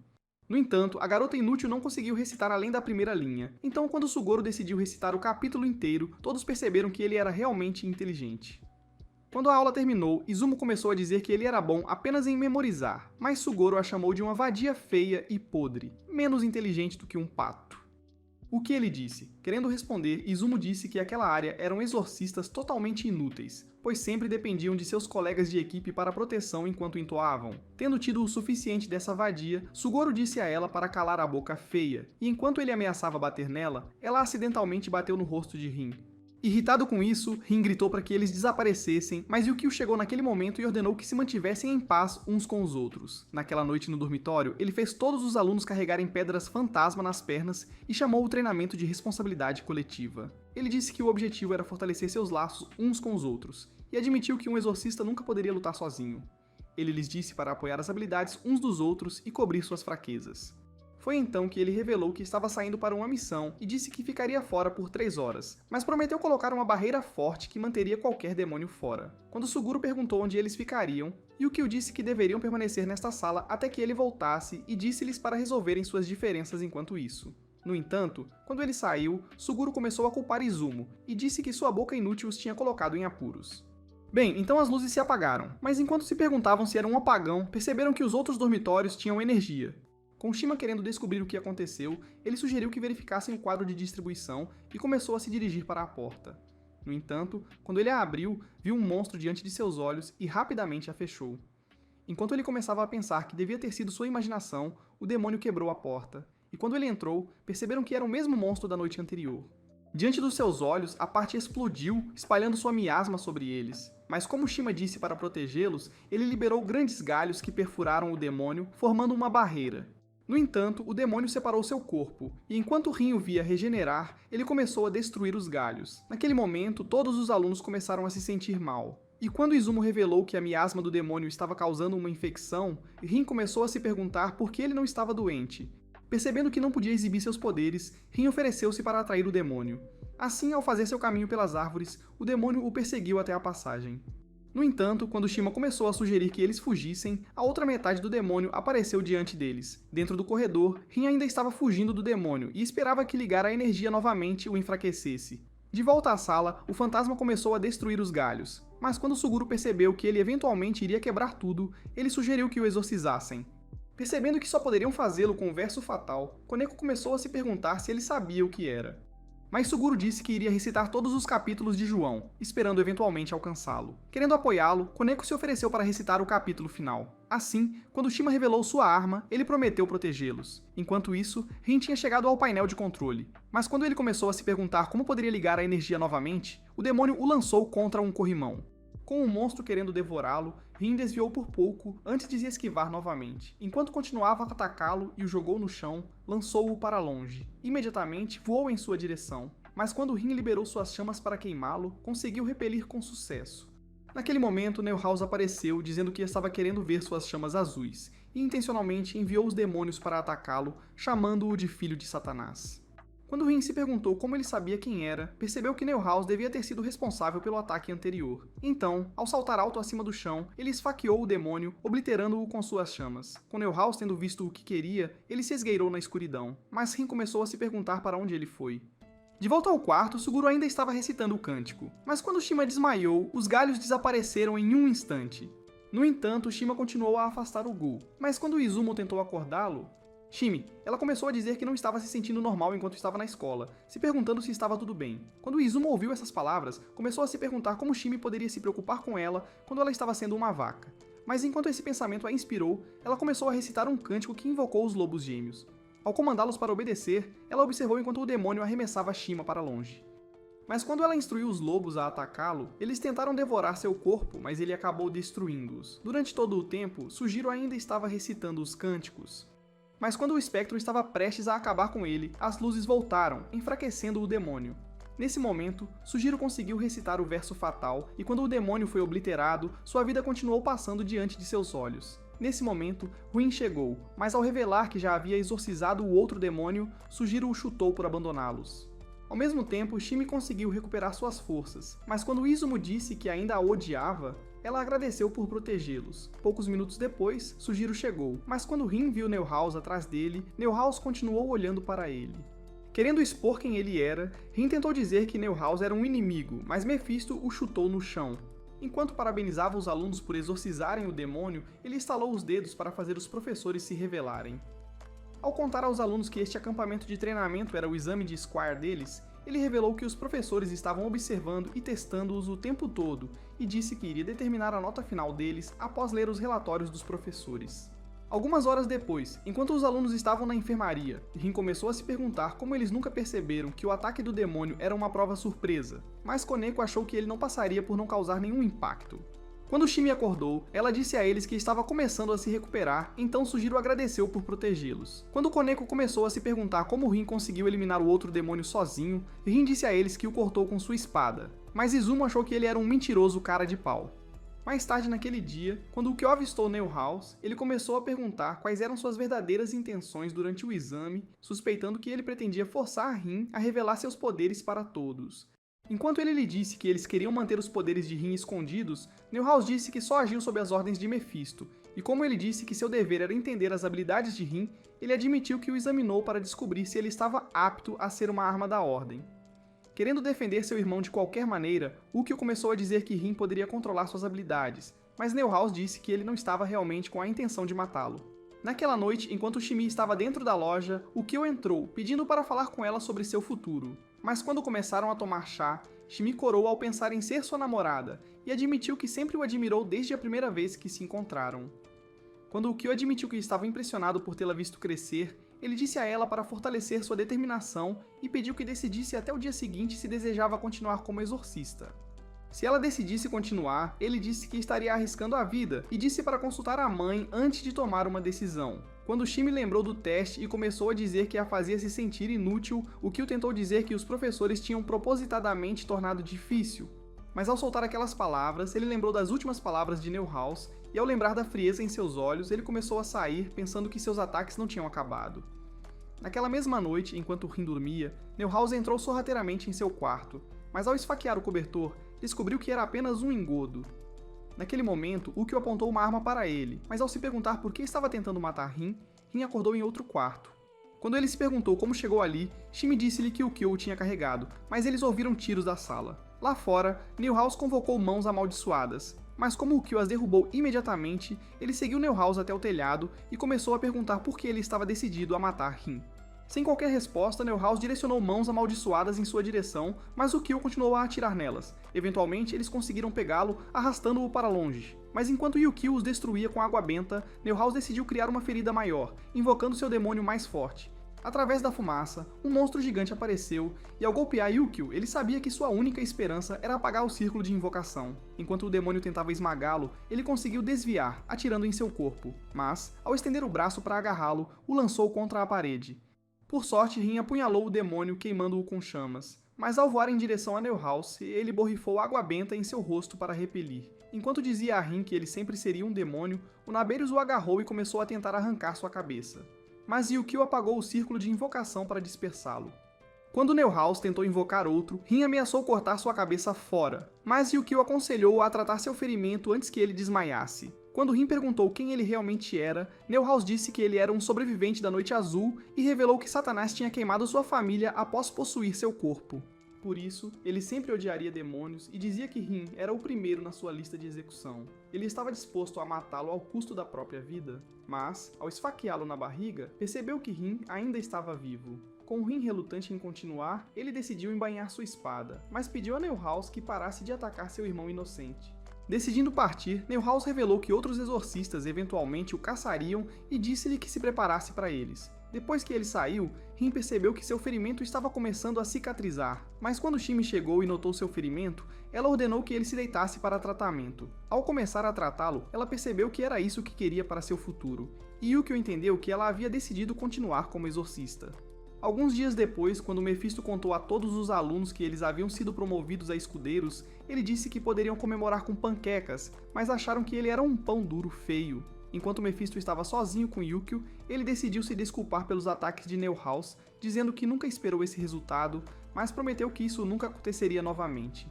S1: No entanto, a garota inútil não conseguiu recitar além da primeira linha, então quando Sugoro decidiu recitar o capítulo inteiro, todos perceberam que ele era realmente inteligente. Quando a aula terminou, Izumo começou a dizer que ele era bom apenas em memorizar, mas Sugoro a chamou de uma vadia feia e podre, menos inteligente do que um pato. O que ele disse? Querendo responder, Izumo disse que aquela área eram exorcistas totalmente inúteis, pois sempre dependiam de seus colegas de equipe para proteção enquanto entoavam. Tendo tido o suficiente dessa vadia, Sugoro disse a ela para calar a boca feia, e enquanto ele ameaçava bater nela, ela acidentalmente bateu no rosto de Rin. Irritado com isso, Rin gritou para que eles desaparecessem, mas Yukio chegou naquele momento e ordenou que se mantivessem em paz uns com os outros. Naquela noite no dormitório, ele fez todos os alunos carregarem pedras fantasma nas pernas e chamou o treinamento de responsabilidade coletiva. Ele disse que o objetivo era fortalecer seus laços uns com os outros, e admitiu que um exorcista nunca poderia lutar sozinho. Ele lhes disse para apoiar as habilidades uns dos outros e cobrir suas fraquezas. Foi então que ele revelou que estava saindo para uma missão e disse que ficaria fora por 3 horas, mas prometeu colocar uma barreira forte que manteria qualquer demônio fora. Quando Suguro perguntou onde eles ficariam, Yukio disse que deveriam permanecer nesta sala até que ele voltasse e disse-lhes para resolverem suas diferenças enquanto isso. No entanto, quando ele saiu, Suguro começou a culpar Izumo e disse que sua boca inútil os tinha colocado em apuros. Bem, então as luzes se apagaram, mas enquanto se perguntavam se era um apagão, perceberam que os outros dormitórios tinham energia. Com Shima querendo descobrir o que aconteceu, ele sugeriu que verificassem o quadro de distribuição e começou a se dirigir para a porta. No entanto, quando ele a abriu, viu um monstro diante de seus olhos e rapidamente a fechou. Enquanto ele começava a pensar que devia ter sido sua imaginação, o demônio quebrou a porta, e quando ele entrou, perceberam que era o mesmo monstro da noite anterior. Diante dos seus olhos, a parte explodiu, espalhando sua miasma sobre eles. Mas como Shima disse para protegê-los, ele liberou grandes galhos que perfuraram o demônio, formando uma barreira. No entanto, o demônio separou seu corpo, e enquanto Rin o via regenerar, ele começou a destruir os galhos. Naquele momento, todos os alunos começaram a se sentir mal. E quando Izumo revelou que a miasma do demônio estava causando uma infecção, Rin começou a se perguntar por que ele não estava doente. Percebendo que não podia exibir seus poderes, Rin ofereceu-se para atrair o demônio. Assim, ao fazer seu caminho pelas árvores, o demônio o perseguiu até a passagem. No entanto, quando Shima começou a sugerir que eles fugissem, a outra metade do demônio apareceu diante deles. Dentro do corredor, Rin ainda estava fugindo do demônio e esperava que ligar a energia novamente o enfraquecesse. De volta à sala, o fantasma começou a destruir os galhos, mas quando Suguro percebeu que ele eventualmente iria quebrar tudo, ele sugeriu que o exorcizassem. Percebendo que só poderiam fazê-lo com o verso fatal, Koneko começou a se perguntar se ele sabia o que era. Mas Suguro disse que iria recitar todos os capítulos de João, esperando eventualmente alcançá-lo. Querendo apoiá-lo, Koneko se ofereceu para recitar o capítulo final. Assim, quando Shima revelou sua arma, ele prometeu protegê-los. Enquanto isso, Rin tinha chegado ao painel de controle. Mas quando ele começou a se perguntar como poderia ligar a energia novamente, o demônio o lançou contra um corrimão. Com o monstro querendo devorá-lo, Rin desviou por pouco antes de se esquivar novamente. Enquanto continuava a atacá-lo e o jogou no chão, lançou-o para longe. Imediatamente voou em sua direção, mas quando Rin liberou suas chamas para queimá-lo, conseguiu repelir com sucesso. Naquele momento, Neuhaus apareceu dizendo que estava querendo ver suas chamas azuis, e intencionalmente enviou os demônios para atacá-lo, chamando-o de filho de Satanás. Quando Rin se perguntou como ele sabia quem era, percebeu que Neuhaus devia ter sido responsável pelo ataque anterior. Então, ao saltar alto acima do chão, ele esfaqueou o demônio, obliterando-o com suas chamas. Com Neuhaus tendo visto o que queria, ele se esgueirou na escuridão, mas Rin começou a se perguntar para onde ele foi. De volta ao quarto, Suguro ainda estava recitando o cântico, mas quando Shima desmaiou, os galhos desapareceram em um instante. No entanto, Shima continuou a afastar o Gu, mas quando Izumo tentou acordá-lo, Shimi, ela começou a dizer que não estava se sentindo normal enquanto estava na escola, se perguntando se estava tudo bem. Quando Izumo ouviu essas palavras, começou a se perguntar como Shimi poderia se preocupar com ela quando ela estava sendo uma vaca. Mas enquanto esse pensamento a inspirou, ela começou a recitar um cântico que invocou os lobos gêmeos. Ao comandá-los para obedecer, ela observou enquanto o demônio arremessava Shima para longe. Mas quando ela instruiu os lobos a atacá-lo, eles tentaram devorar seu corpo, mas ele acabou destruindo-os. Durante todo o tempo, Sugiro ainda estava recitando os cânticos. Mas quando o espectro estava prestes a acabar com ele, as luzes voltaram, enfraquecendo o demônio. Nesse momento, Sugiro conseguiu recitar o verso fatal, e quando o demônio foi obliterado, sua vida continuou passando diante de seus olhos. Nesse momento, Rin chegou, mas ao revelar que já havia exorcizado o outro demônio, Sugiro o chutou por abandoná-los. Ao mesmo tempo, Shimi conseguiu recuperar suas forças, mas quando Izumo disse que ainda a odiava, ela agradeceu por protegê-los. Poucos minutos depois, Sugiro chegou, mas quando Rin viu Neuhaus atrás dele, Neuhaus continuou olhando para ele. Querendo expor quem ele era, Rin tentou dizer que Neuhaus era um inimigo, mas Mephisto o chutou no chão. Enquanto parabenizava os alunos por exorcizarem o demônio, ele estalou os dedos para fazer os professores se revelarem. Ao contar aos alunos que este acampamento de treinamento era o exame de Squire deles, ele revelou que os professores estavam observando e testando-os o tempo todo e disse que iria determinar a nota final deles após ler os relatórios dos professores. Algumas horas depois, enquanto os alunos estavam na enfermaria, Rin começou a se perguntar como eles nunca perceberam que o ataque do demônio era uma prova surpresa, mas Koneko achou que ele não passaria por não causar nenhum impacto. Quando Shimi acordou, ela disse a eles que estava começando a se recuperar, então Sujiro agradeceu por protegê-los. Quando Koneko começou a se perguntar como Rin conseguiu eliminar o outro demônio sozinho, Rin disse a eles que o cortou com sua espada, mas Izumo achou que ele era um mentiroso cara de pau. Mais tarde naquele dia, quando Ukyo avistou Neuhaus, ele começou a perguntar quais eram suas verdadeiras intenções durante o exame, suspeitando que ele pretendia forçar Rin a revelar seus poderes para todos. Enquanto ele lhe disse que eles queriam manter os poderes de Rin escondidos, Neuhaus disse que só agiu sob as ordens de Mephisto, e como ele disse que seu dever era entender as habilidades de Rin, ele admitiu que o examinou para descobrir se ele estava apto a ser uma arma da Ordem. Querendo defender seu irmão de qualquer maneira, Ukyo começou a dizer que Rin poderia controlar suas habilidades, mas Neuhaus disse que ele não estava realmente com a intenção de matá-lo. Naquela noite, enquanto Shimi estava dentro da loja, Ukyo entrou, pedindo para falar com ela sobre seu futuro. Mas quando começaram a tomar chá, Shimi corou ao pensar em ser sua namorada, e admitiu que sempre o admirou desde a primeira vez que se encontraram. Quando Ukyo admitiu que estava impressionado por tê-la visto crescer, ele disse a ela para fortalecer sua determinação e pediu que decidisse até o dia seguinte se desejava continuar como exorcista. Se ela decidisse continuar, ele disse que estaria arriscando a vida e disse para consultar a mãe antes de tomar uma decisão. Quando Shimi lembrou do teste e começou a dizer que a fazia se sentir inútil, Ukyo tentou dizer que os professores tinham propositadamente tornado difícil. Mas ao soltar aquelas palavras, ele lembrou das últimas palavras de Neuhaus, e ao lembrar da frieza em seus olhos, ele começou a sair, pensando que seus ataques não tinham acabado. Naquela mesma noite, enquanto Rin dormia, Neuhaus entrou sorrateiramente em seu quarto, mas ao esfaquear o cobertor, descobriu que era apenas um engodo. Naquele momento, Ukyo apontou uma arma para ele, mas ao se perguntar por que estava tentando matar Rin, Rin acordou em outro quarto. Quando ele se perguntou como chegou ali, Shimi disse-lhe que Ukyo o tinha carregado, mas eles ouviram tiros da sala. Lá fora, Neuhaus convocou mãos amaldiçoadas, mas como Ukyo as derrubou imediatamente, ele seguiu Neuhaus até o telhado e começou a perguntar por que ele estava decidido a matar Rin. Sem qualquer resposta, Neuhaus direcionou mãos amaldiçoadas em sua direção, mas Ukyo continuou a atirar nelas. Eventualmente, eles conseguiram pegá-lo, arrastando-o para longe. Mas enquanto Yukio os destruía com água benta, Neuhaus decidiu criar uma ferida maior, invocando seu demônio mais forte. Através da fumaça, um monstro gigante apareceu, e ao golpear Yukio, ele sabia que sua única esperança era apagar o círculo de invocação. Enquanto o demônio tentava esmagá-lo, ele conseguiu desviar, atirando em seu corpo, mas, ao estender o braço para agarrá-lo, o lançou contra a parede. Por sorte, Rin apunhalou o demônio, queimando-o com chamas. Mas ao voar em direção a Neuhaus, ele borrifou água benta em seu rosto para repelir. Enquanto dizia a Rin que ele sempre seria um demônio, o Naberius o agarrou e começou a tentar arrancar sua cabeça. Mas Yukio apagou o círculo de invocação para dispersá-lo. Quando Neuhaus tentou invocar outro, Rin ameaçou cortar sua cabeça fora, mas Yukio aconselhou-o a tratar seu ferimento antes que ele desmaiasse. Quando Rin perguntou quem ele realmente era, Neuhaus disse que ele era um sobrevivente da Noite Azul e revelou que Satanás tinha queimado sua família após possuir seu corpo. Por isso, ele sempre odiaria demônios e dizia que Rin era o primeiro na sua lista de execução. Ele estava disposto a matá-lo ao custo da própria vida, mas, ao esfaqueá-lo na barriga, percebeu que Rin ainda estava vivo. Com Rin relutante em continuar, ele decidiu embainhar sua espada, mas pediu a Neuhaus que parasse de atacar seu irmão inocente. Decidindo partir, Neuhaus revelou que outros exorcistas eventualmente o caçariam e disse-lhe que se preparasse para eles. Depois que ele saiu, Rin percebeu que seu ferimento estava começando a cicatrizar, mas quando Shimi chegou e notou seu ferimento, ela ordenou que ele se deitasse para tratamento. Ao começar a tratá-lo, ela percebeu que era isso que queria para seu futuro, e Yukio entendeu que ela havia decidido continuar como exorcista. Alguns dias depois, quando Mephisto contou a todos os alunos que eles haviam sido promovidos a escudeiros, ele disse que poderiam comemorar com panquecas, mas acharam que ele era um pão duro feio. Enquanto Mephisto estava sozinho com Yukio, ele decidiu se desculpar pelos ataques de Neuhaus, dizendo que nunca esperou esse resultado, mas prometeu que isso nunca aconteceria novamente.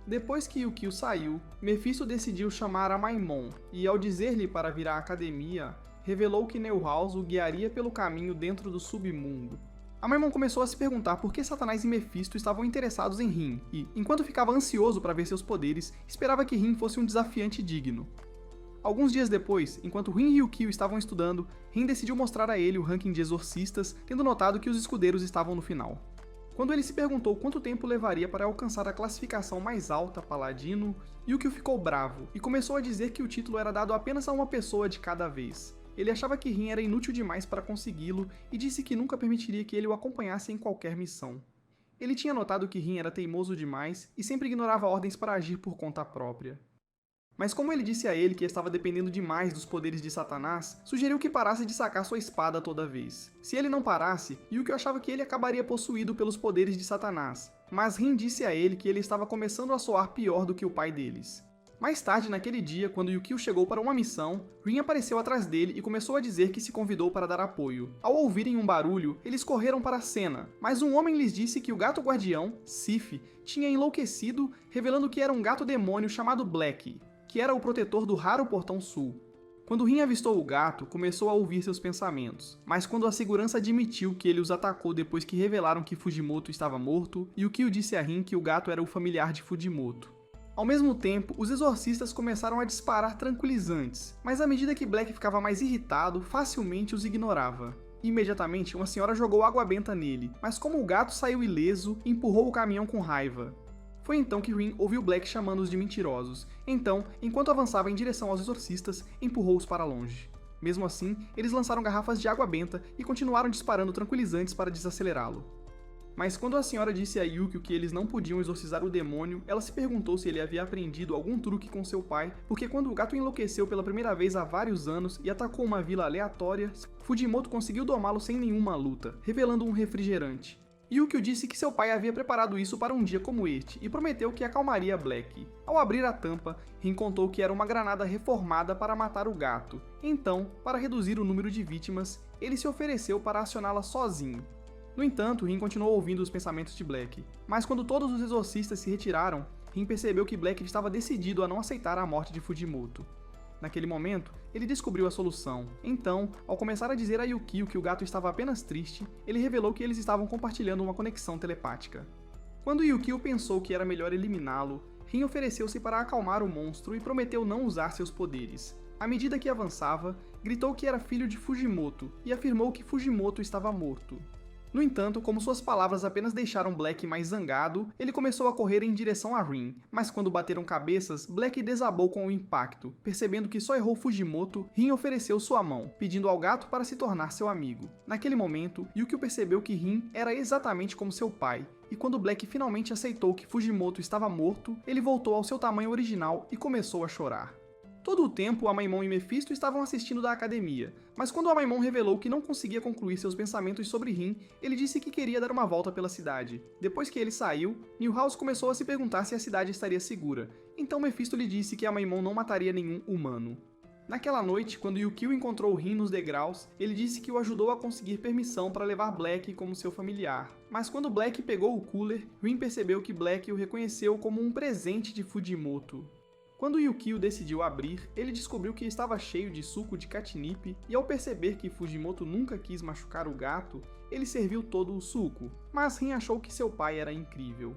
S1: Depois que Yukio saiu, Mephisto decidiu chamar a Maimon, e ao dizer-lhe para vir à academia, revelou que Neuhaus o guiaria pelo caminho dentro do submundo. A Maimon começou a se perguntar por que Satanás e Mephisto estavam interessados em Rin, e, enquanto ficava ansioso para ver seus poderes, esperava que Rin fosse um desafiante digno. Alguns dias depois, enquanto Rin e Yukio estavam estudando, Rin decidiu mostrar a ele o ranking de exorcistas, tendo notado que os escudeiros estavam no final. Quando ele se perguntou quanto tempo levaria para alcançar a classificação mais alta, Paladino, Yukio ficou bravo e começou a dizer que o título era dado apenas a uma pessoa de cada vez. Ele achava que Rin era inútil demais para consegui-lo e disse que nunca permitiria que ele o acompanhasse em qualquer missão. Ele tinha notado que Rin era teimoso demais e sempre ignorava ordens para agir por conta própria. Mas como ele disse a ele que estava dependendo demais dos poderes de Satanás, sugeriu que parasse de sacar sua espada toda vez. Se ele não parasse, Yukio achava que ele acabaria possuído pelos poderes de Satanás, mas Rin disse a ele que ele estava começando a soar pior do que o pai deles. Mais tarde naquele dia, quando Yukio chegou para uma missão, Rin apareceu atrás dele e começou a dizer que se convidou para dar apoio. Ao ouvirem um barulho, eles correram para a cena, mas um homem lhes disse que o gato guardião, Sif, tinha enlouquecido, revelando que era um gato demônio chamado Black, que era o protetor do raro Portão Sul. Quando Rin avistou o gato, começou a ouvir seus pensamentos, mas quando a segurança admitiu que ele os atacou depois que revelaram que Fujimoto estava morto, Yukio disse a Rin que o gato era o familiar de Fujimoto. Ao mesmo tempo, os exorcistas começaram a disparar tranquilizantes, mas à medida que Black ficava mais irritado, facilmente os ignorava. Imediatamente, uma senhora jogou água benta nele, mas como o gato saiu ileso, empurrou o caminhão com raiva. Foi então que Rin ouviu Black chamando-os de mentirosos. Então, enquanto avançava em direção aos exorcistas, empurrou-os para longe. Mesmo assim, eles lançaram garrafas de água benta e continuaram disparando tranquilizantes para desacelerá-lo. Mas quando a senhora disse a Yukio que eles não podiam exorcizar o demônio, ela se perguntou se ele havia aprendido algum truque com seu pai, porque quando o gato enlouqueceu pela primeira vez há vários anos e atacou uma vila aleatória, Fujimoto conseguiu domá-lo sem nenhuma luta, revelando um refrigerante. Yukio disse que seu pai havia preparado isso para um dia como este e prometeu que acalmaria Black. Ao abrir a tampa, Rin contou que era uma granada reformada para matar o gato. Então, para reduzir o número de vítimas, ele se ofereceu para acioná-la sozinho. No entanto, Rin continuou ouvindo os pensamentos de Black. Mas quando todos os exorcistas se retiraram, Rin percebeu que Black estava decidido a não aceitar a morte de Fujimoto. Naquele momento, ele descobriu a solução. Então, ao começar a dizer a Yukio que o gato estava apenas triste, ele revelou que eles estavam compartilhando uma conexão telepática. Quando Yukio pensou que era melhor eliminá-lo, Rin ofereceu-se para acalmar o monstro e prometeu não usar seus poderes. À medida que avançava, gritou que era filho de Fujimoto e afirmou que Fujimoto estava morto. No entanto, como suas palavras apenas deixaram Black mais zangado, ele começou a correr em direção a Rin, mas quando bateram cabeças, Black desabou com o impacto. Percebendo que só errou Fujimoto, Rin ofereceu sua mão, pedindo ao gato para se tornar seu amigo. Naquele momento, Yukio percebeu que Rin era exatamente como seu pai, e quando Black finalmente aceitou que Fujimoto estava morto, ele voltou ao seu tamanho original e começou a chorar. Todo o tempo, Amaimon e Mephisto estavam assistindo da academia, mas quando Amaimon revelou que não conseguia concluir seus pensamentos sobre Rin, ele disse que queria dar uma volta pela cidade. Depois que ele saiu, Milhouse começou a se perguntar se a cidade estaria segura, então Mephisto lhe disse que Amaimon não mataria nenhum humano. Naquela noite, quando Yukio encontrou Rin nos degraus, ele disse que o ajudou a conseguir permissão para levar Black como seu familiar. Mas quando Black pegou o cooler, Rin percebeu que Black o reconheceu como um presente de Fujimoto. Quando Yukio decidiu abrir, ele descobriu que estava cheio de suco de catnip e ao perceber que Fujimoto nunca quis machucar o gato, ele serviu todo o suco, mas Rin achou que seu pai era incrível.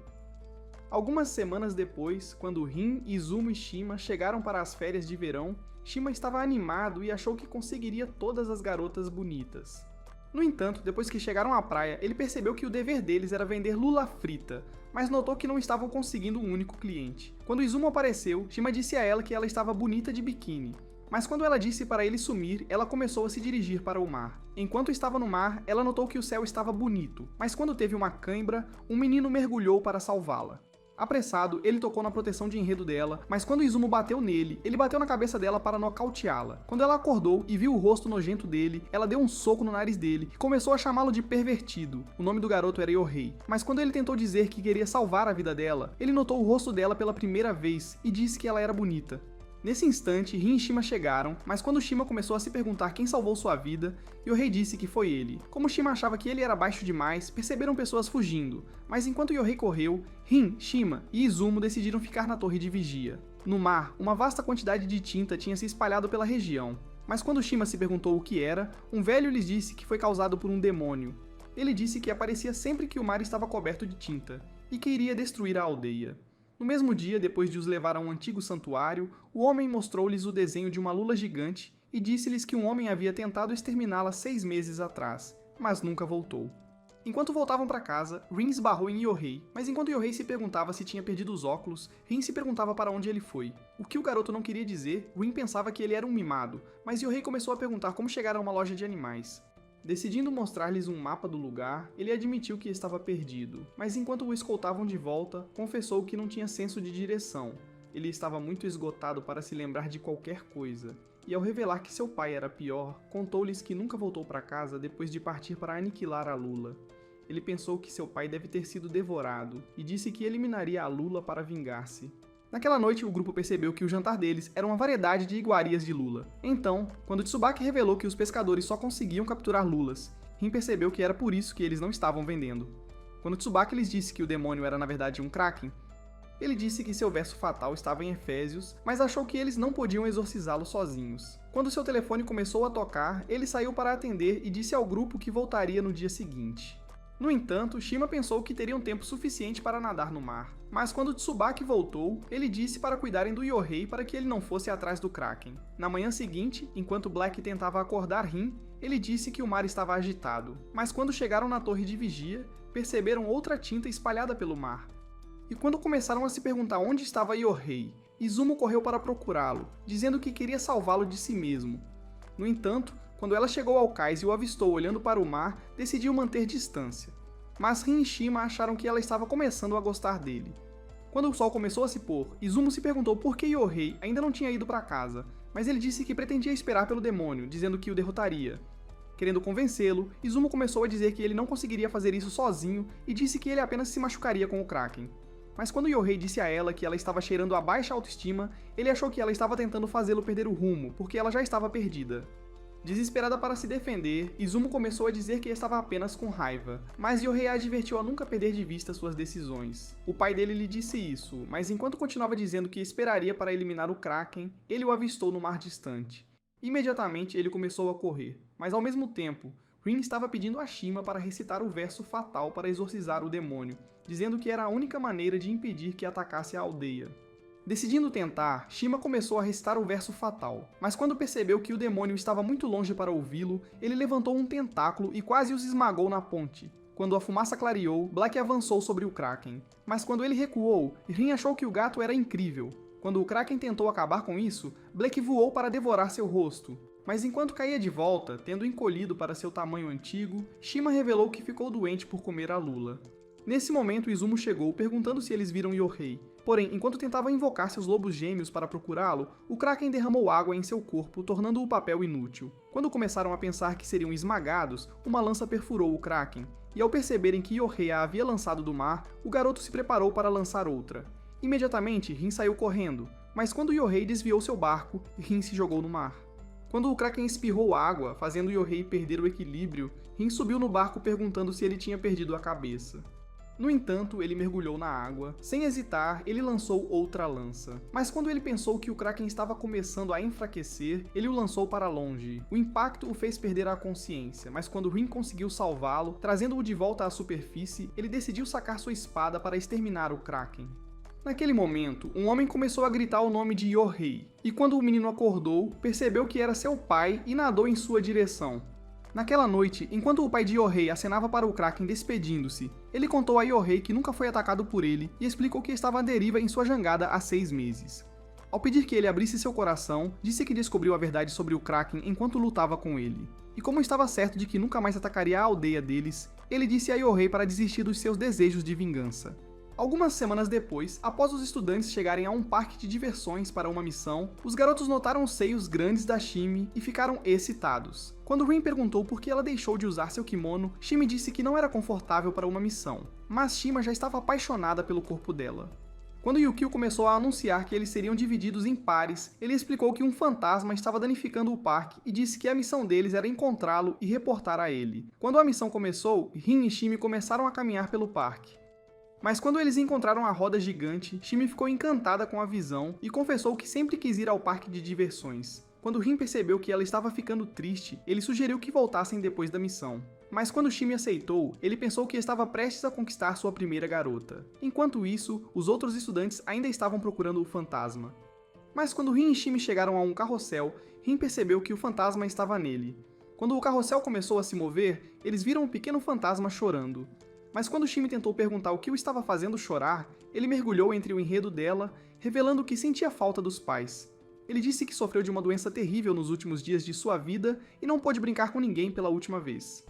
S1: Algumas semanas depois, quando Rin, Izumo e Shima chegaram para as férias de verão, Shima estava animado e achou que conseguiria todas as garotas bonitas. No entanto, depois que chegaram à praia, ele percebeu que o dever deles era vender lula frita, mas notou que não estavam conseguindo um único cliente. Quando Izumo apareceu, Shima disse a ela que ela estava bonita de biquíni, mas quando ela disse para ele sumir, ela começou a se dirigir para o mar. Enquanto estava no mar, ela notou que o céu estava bonito, mas quando teve uma cãibra, um menino mergulhou para salvá-la. Apressado, ele tocou na proteção de enredo dela, mas quando Izumo bateu nele, ele bateu na cabeça dela para nocauteá-la. Quando ela acordou e viu o rosto nojento dele, ela deu um soco no nariz dele e começou a chamá-lo de pervertido. O nome do garoto era Yohei. Mas quando ele tentou dizer que queria salvar a vida dela, ele notou o rosto dela pela primeira vez e disse que ela era bonita. Nesse instante, Rin e Shima chegaram, mas quando Shima começou a se perguntar quem salvou sua vida, Yohei disse que foi ele. Como Shima achava que ele era baixo demais, perceberam pessoas fugindo, mas enquanto Yohei correu, Rin, Shima e Izumo decidiram ficar na torre de vigia. No mar, uma vasta quantidade de tinta tinha se espalhado pela região, mas quando Shima se perguntou o que era, um velho lhes disse que foi causado por um demônio. Ele disse que aparecia sempre que o mar estava coberto de tinta, e que iria destruir a aldeia. No mesmo dia, depois de os levar a um antigo santuário, o homem mostrou-lhes o desenho de uma lula gigante e disse-lhes que um homem havia tentado exterminá-la 6 meses atrás, mas nunca voltou. Enquanto voltavam para casa, Rin esbarrou em Yohei, mas enquanto Yohei se perguntava se tinha perdido os óculos, Rin se perguntava para onde ele foi. O que o garoto não queria dizer, Rin pensava que ele era um mimado, mas Yohei começou a perguntar como chegar a uma loja de animais. Decidindo mostrar-lhes um mapa do lugar, ele admitiu que estava perdido, mas enquanto o escoltavam de volta, confessou que não tinha senso de direção. Ele estava muito esgotado para se lembrar de qualquer coisa. E ao revelar que seu pai era pior, contou-lhes que nunca voltou para casa depois de partir para aniquilar a lula. Ele pensou que seu pai deve ter sido devorado, e disse que eliminaria a lula para vingar-se. Naquela noite, o grupo percebeu que o jantar deles era uma variedade de iguarias de lula. Então, quando Tsubaki revelou que os pescadores só conseguiam capturar lulas, Rin percebeu que era por isso que eles não estavam vendendo. Quando Tsubaki lhes disse que o demônio era na verdade um kraken, ele disse que seu verso fatal estava em Efésios, mas achou que eles não podiam exorcizá-lo sozinhos. Quando seu telefone começou a tocar, ele saiu para atender e disse ao grupo que voltaria no dia seguinte. No entanto, Shima pensou que teriam tempo suficiente para nadar no mar. Mas quando Tsubaki voltou, ele disse para cuidarem do Yohei para que ele não fosse atrás do Kraken. Na manhã seguinte, enquanto Black tentava acordar Rin, ele disse que o mar estava agitado. Mas quando chegaram na torre de vigia, perceberam outra tinta espalhada pelo mar. E quando começaram a se perguntar onde estava Yohei, Izumo correu para procurá-lo, dizendo que queria salvá-lo de si mesmo. No entanto, quando ela chegou ao cais e o avistou olhando para o mar, decidiu manter distância. Mas Rin e Shima acharam que ela estava começando a gostar dele. Quando o sol começou a se pôr, Izumo se perguntou por que Yohei ainda não tinha ido para casa, mas ele disse que pretendia esperar pelo demônio, dizendo que o derrotaria. Querendo convencê-lo, Izumo começou a dizer que ele não conseguiria fazer isso sozinho e disse que ele apenas se machucaria com o Kraken. Mas quando Yohei disse a ela que ela estava cheirando a baixa autoestima, ele achou que ela estava tentando fazê-lo perder o rumo, porque ela já estava perdida. Desesperada para se defender, Izumo começou a dizer que estava apenas com raiva, mas Yohei a advertiu a nunca perder de vista suas decisões. O pai dele lhe disse isso, mas enquanto continuava dizendo que esperaria para eliminar o Kraken, ele o avistou no mar distante. Imediatamente ele começou a correr, mas ao mesmo tempo, Rin estava pedindo a Shima para recitar o verso fatal para exorcizar o demônio, dizendo que era a única maneira de impedir que atacasse a aldeia. Decidindo tentar, Shima começou a recitar o verso fatal, mas quando percebeu que o demônio estava muito longe para ouvi-lo, ele levantou um tentáculo e quase os esmagou na ponte. Quando a fumaça clareou, Black avançou sobre o Kraken. Mas quando ele recuou, Rin achou que o gato era incrível. Quando o Kraken tentou acabar com isso, Black voou para devorar seu rosto. Mas enquanto caía de volta, tendo encolhido para seu tamanho antigo, Shima revelou que ficou doente por comer a lula. Nesse momento, Izumo chegou, perguntando se eles viram Yohei. Porém, enquanto tentava invocar seus lobos gêmeos para procurá-lo, o Kraken derramou água em seu corpo, tornando o papel inútil. Quando começaram a pensar que seriam esmagados, uma lança perfurou o Kraken, e ao perceberem que Yohei a havia lançado do mar, o garoto se preparou para lançar outra. Imediatamente, Rin saiu correndo, mas quando Yohei desviou seu barco, Rin se jogou no mar. Quando o Kraken espirrou água, fazendo Yohei perder o equilíbrio, Rin subiu no barco perguntando se ele tinha perdido a cabeça. No entanto, ele mergulhou na água. Sem hesitar, ele lançou outra lança. Mas quando ele pensou que o Kraken estava começando a enfraquecer, ele o lançou para longe. O impacto o fez perder a consciência, mas quando Rin conseguiu salvá-lo, trazendo-o de volta à superfície, ele decidiu sacar sua espada para exterminar o Kraken. Naquele momento, um homem começou a gritar o nome de Yohei, e quando o menino acordou, percebeu que era seu pai e nadou em sua direção. Naquela noite, enquanto o pai de Yohei acenava para o Kraken despedindo-se, ele contou a Yohei que nunca foi atacado por ele e explicou que estava à deriva em sua jangada há 6 meses. Ao pedir que ele abrisse seu coração, disse que descobriu a verdade sobre o Kraken enquanto lutava com ele. E como estava certo de que nunca mais atacaria a aldeia deles, ele disse a Yohei para desistir dos seus desejos de vingança. Algumas semanas depois, após os estudantes chegarem a um parque de diversões para uma missão, os garotos notaram os seios grandes da Shime e ficaram excitados. Quando Rin perguntou por que ela deixou de usar seu kimono, Shime disse que não era confortável para uma missão, mas Shima já estava apaixonada pelo corpo dela. Quando Yukio começou a anunciar que eles seriam divididos em pares, ele explicou que um fantasma estava danificando o parque e disse que a missão deles era encontrá-lo e reportar a ele. Quando a missão começou, Rin e Shime começaram a caminhar pelo parque. Mas quando eles encontraram a roda gigante, Shime ficou encantada com a visão e confessou que sempre quis ir ao parque de diversões. Quando Rin percebeu que ela estava ficando triste, ele sugeriu que voltassem depois da missão. Mas quando Shimi aceitou, ele pensou que estava prestes a conquistar sua primeira garota. Enquanto isso, os outros estudantes ainda estavam procurando o fantasma. Mas quando Rin e Shimi chegaram a um carrossel, Rin percebeu que o fantasma estava nele. Quando o carrossel começou a se mover, eles viram um pequeno fantasma chorando. Mas quando Shimi tentou perguntar o que o estava fazendo chorar, ele mergulhou entre o enredo dela, revelando que sentia falta dos pais. Ele disse que sofreu de uma doença terrível nos últimos dias de sua vida e não pôde brincar com ninguém pela última vez.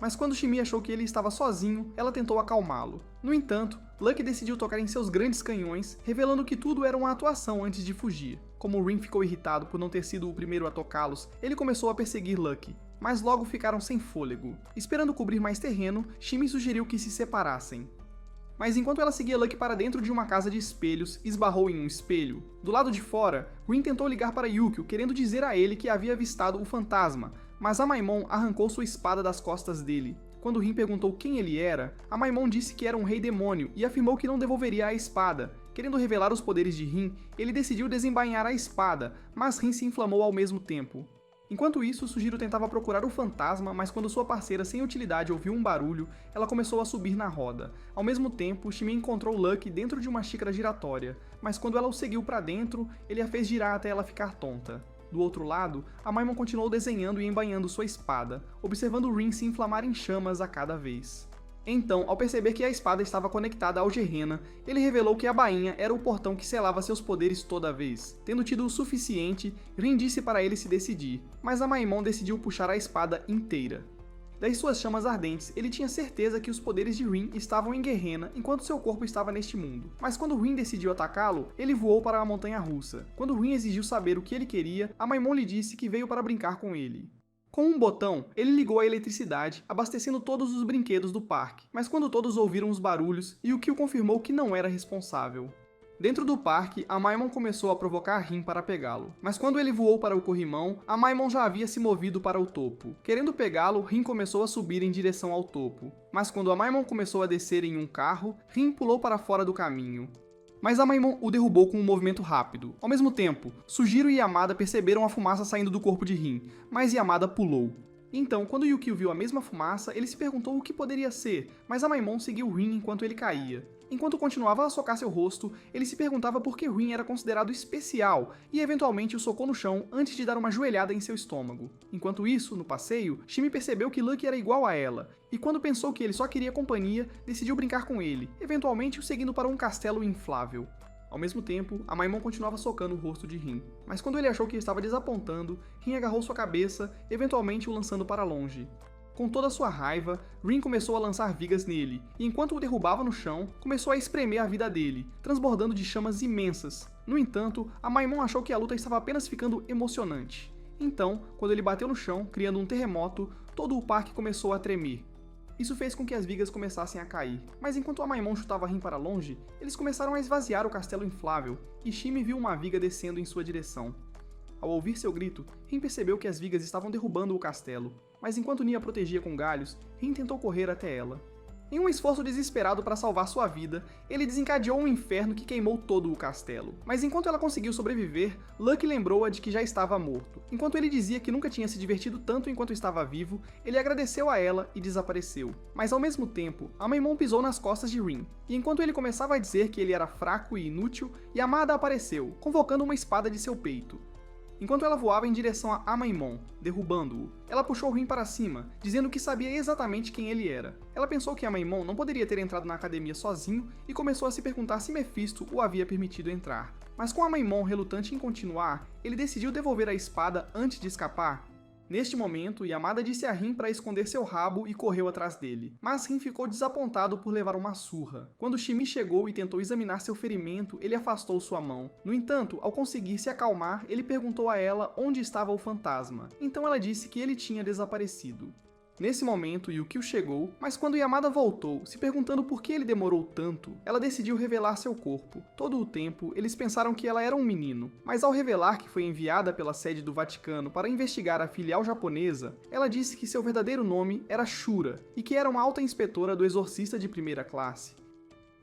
S1: Mas quando Shimi achou que ele estava sozinho, ela tentou acalmá-lo. No entanto, Lucky decidiu tocar em seus grandes canhões, revelando que tudo era uma atuação antes de fugir. Como Rin ficou irritado por não ter sido o primeiro a tocá-los, ele começou a perseguir Lucky, mas logo ficaram sem fôlego. Esperando cobrir mais terreno, Shimi sugeriu que se separassem. Mas enquanto ela seguia Lucky para dentro de uma casa de espelhos, esbarrou em um espelho. Do lado de fora, Rin tentou ligar para Yukio, querendo dizer a ele que havia avistado o fantasma, mas Amaimon arrancou sua espada das costas dele. Quando Rin perguntou quem ele era, Amaimon disse que era um rei demônio e afirmou que não devolveria a espada. Querendo revelar os poderes de Rin, ele decidiu desembainhar a espada, mas Rin se inflamou ao mesmo tempo. Enquanto isso, Sujiro tentava procurar o fantasma, mas quando sua parceira sem utilidade ouviu um barulho, ela começou a subir na roda. Ao mesmo tempo, Shimi encontrou Lucky dentro de uma xícara giratória, mas quando ela o seguiu para dentro, ele a fez girar até ela ficar tonta. Do outro lado, Amaimon continuou desenhando e embainhando sua espada, observando Rin se inflamar em chamas a cada vez. Então, ao perceber que a espada estava conectada ao Gerena, ele revelou que a bainha era o portão que selava seus poderes toda vez. Tendo tido o suficiente, Rin disse para ele se decidir, mas Amaimon decidiu puxar a espada inteira. Das suas chamas ardentes, ele tinha certeza que os poderes de Rin estavam em Gerena enquanto seu corpo estava neste mundo. Mas quando Rin decidiu atacá-lo, ele voou para a montanha russa. Quando Rin exigiu saber o que ele queria, Amaimon lhe disse que veio para brincar com ele. Com um botão, ele ligou a eletricidade, abastecendo todos os brinquedos do parque, mas quando todos ouviram os barulhos, Yukio confirmou que não era responsável. Dentro do parque, Amaimon começou a provocar Rin para pegá-lo, mas quando ele voou para o corrimão, Amaimon já havia se movido para o topo. Querendo pegá-lo, Rin começou a subir em direção ao topo, mas quando Amaimon começou a descer em um carro, Rin pulou para fora do caminho. Mas Amaimon o derrubou com um movimento rápido. Ao mesmo tempo, Sujiro e Yamada perceberam a fumaça saindo do corpo de Rin, mas Yamada pulou. Então, quando Yukio viu a mesma fumaça, ele se perguntou o que poderia ser, mas Amaimon seguiu Rin enquanto ele caía. Enquanto continuava a socar seu rosto, ele se perguntava por que Rin era considerado especial e eventualmente o socou no chão antes de dar uma joelhada em seu estômago. Enquanto isso, no passeio, Shimi percebeu que Lucky era igual a ela, e quando pensou que ele só queria companhia, decidiu brincar com ele, eventualmente o seguindo para um castelo inflável. Ao mesmo tempo, Amaimon continuava socando o rosto de Rin, mas quando ele achou que estava desapontando, Rin agarrou sua cabeça, eventualmente o lançando para longe. Com toda sua raiva, Rin começou a lançar vigas nele, e enquanto o derrubava no chão, começou a espremer a vida dele, transbordando de chamas imensas. No entanto, Amaimon achou que a luta estava apenas ficando emocionante. Então, quando ele bateu no chão, criando um terremoto, todo o parque começou a tremer. Isso fez com que as vigas começassem a cair, mas enquanto Amaimon chutava Rin para longe, eles começaram a esvaziar o castelo inflável, e Shimi viu uma viga descendo em sua direção. Ao ouvir seu grito, Rin percebeu que as vigas estavam derrubando o castelo, mas enquanto Nia protegia com galhos, Rin tentou correr até ela. Em um esforço desesperado para salvar sua vida, ele desencadeou um inferno que queimou todo o castelo. Mas enquanto ela conseguiu sobreviver, Lucky lembrou-a de que já estava morto. Enquanto ele dizia que nunca tinha se divertido tanto enquanto estava vivo, ele agradeceu a ela e desapareceu. Mas ao mesmo tempo, Amaimon pisou nas costas de Rin, e enquanto ele começava a dizer que ele era fraco e inútil, Yamada apareceu, convocando uma espada de seu peito. Enquanto ela voava em direção a Amaimon, derrubando-o, ela puxou Rin para cima, dizendo que sabia exatamente quem ele era. Ela pensou que Amaimon não poderia ter entrado na academia sozinho e começou a se perguntar se Mephisto o havia permitido entrar. Mas com Amaimon relutante em continuar, ele decidiu devolver a espada antes de escapar. Neste momento, Yamada disse a Rin para esconder seu rabo e correu atrás dele, mas Rin ficou desapontado por levar uma surra. Quando Shimi chegou e tentou examinar seu ferimento, ele afastou sua mão. No entanto, ao conseguir se acalmar, ele perguntou a ela onde estava o fantasma, então ela disse que ele tinha desaparecido. Nesse momento, Yukio chegou, mas quando Yamada voltou, se perguntando por que ele demorou tanto, ela decidiu revelar seu corpo. Todo o tempo, eles pensaram que ela era um menino, mas ao revelar que foi enviada pela sede do Vaticano para investigar a filial japonesa, ela disse que seu verdadeiro nome era Shura, e que era uma alta inspetora do exorcista de primeira classe.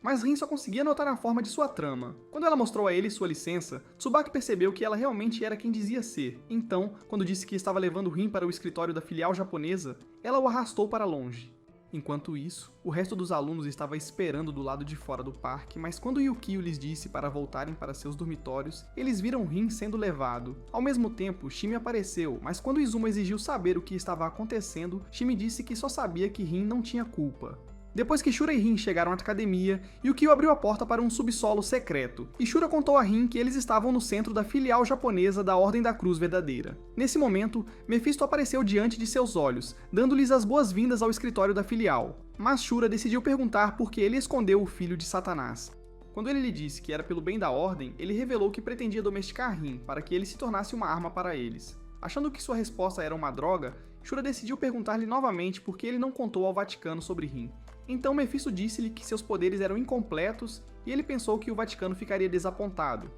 S1: Mas Rin só conseguia notar a forma de sua trama. Quando ela mostrou a ele sua licença, Tsubaki percebeu que ela realmente era quem dizia ser. Então, quando disse que estava levando Rin para o escritório da filial japonesa, ela o arrastou para longe. Enquanto isso, o resto dos alunos estava esperando do lado de fora do parque, mas quando Yukio lhes disse para voltarem para seus dormitórios, eles viram Rin sendo levado. Ao mesmo tempo, Shimi apareceu, mas quando Izuma exigiu saber o que estava acontecendo, Shimi disse que só sabia que Rin não tinha culpa. Depois que Shura e Rin chegaram à academia, Yukio abriu a porta para um subsolo secreto, e Shura contou a Rin que eles estavam no centro da filial japonesa da Ordem da Cruz Verdadeira. Nesse momento, Mephisto apareceu diante de seus olhos, dando-lhes as boas-vindas ao escritório da filial. Mas Shura decidiu perguntar por que ele escondeu o filho de Satanás. Quando ele lhe disse que era pelo bem da Ordem, ele revelou que pretendia domesticar Rin para que ele se tornasse uma arma para eles. Achando que sua resposta era uma droga, Shura decidiu perguntar-lhe novamente por que ele não contou ao Vaticano sobre Rin. Então Mephisto disse-lhe que seus poderes eram incompletos e ele pensou que o Vaticano ficaria desapontado.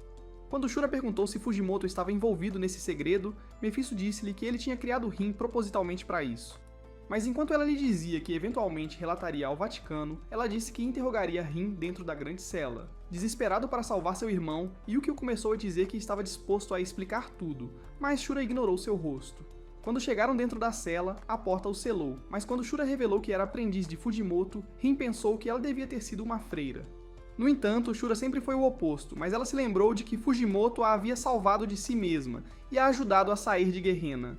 S1: Quando Shura perguntou se Fujimoto estava envolvido nesse segredo, Mephisto disse-lhe que ele tinha criado Rin propositalmente para isso. Mas enquanto ela lhe dizia que eventualmente relataria ao Vaticano, ela disse que interrogaria Rin dentro da grande cela. Desesperado para salvar seu irmão, Yukio começou a dizer que estava disposto a explicar tudo, mas Shura ignorou seu rosto. Quando chegaram dentro da cela, a porta o selou, mas quando Shura revelou que era aprendiz de Fujimoto, Rin pensou que ela devia ter sido uma freira. No entanto, Shura sempre foi o oposto, mas ela se lembrou de que Fujimoto a havia salvado de si mesma e a ajudado a sair de Gehenna.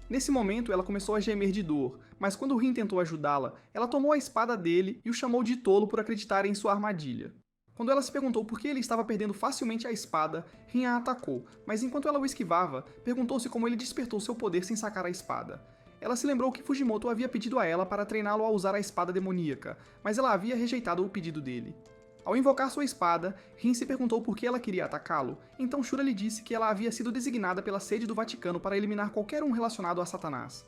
S1: Nesse momento, ela começou a gemer de dor, mas quando Rin tentou ajudá-la, ela tomou a espada dele e o chamou de tolo por acreditar em sua armadilha. Quando ela se perguntou por que ele estava perdendo facilmente a espada, Rin a atacou, mas enquanto ela o esquivava, perguntou-se como ele despertou seu poder sem sacar a espada. Ela se lembrou que Fujimoto havia pedido a ela para treiná-lo a usar a espada demoníaca, mas ela havia rejeitado o pedido dele. Ao invocar sua espada, Rin se perguntou por que ela queria atacá-lo, então Shura lhe disse que ela havia sido designada pela sede do Vaticano para eliminar qualquer um relacionado a Satanás.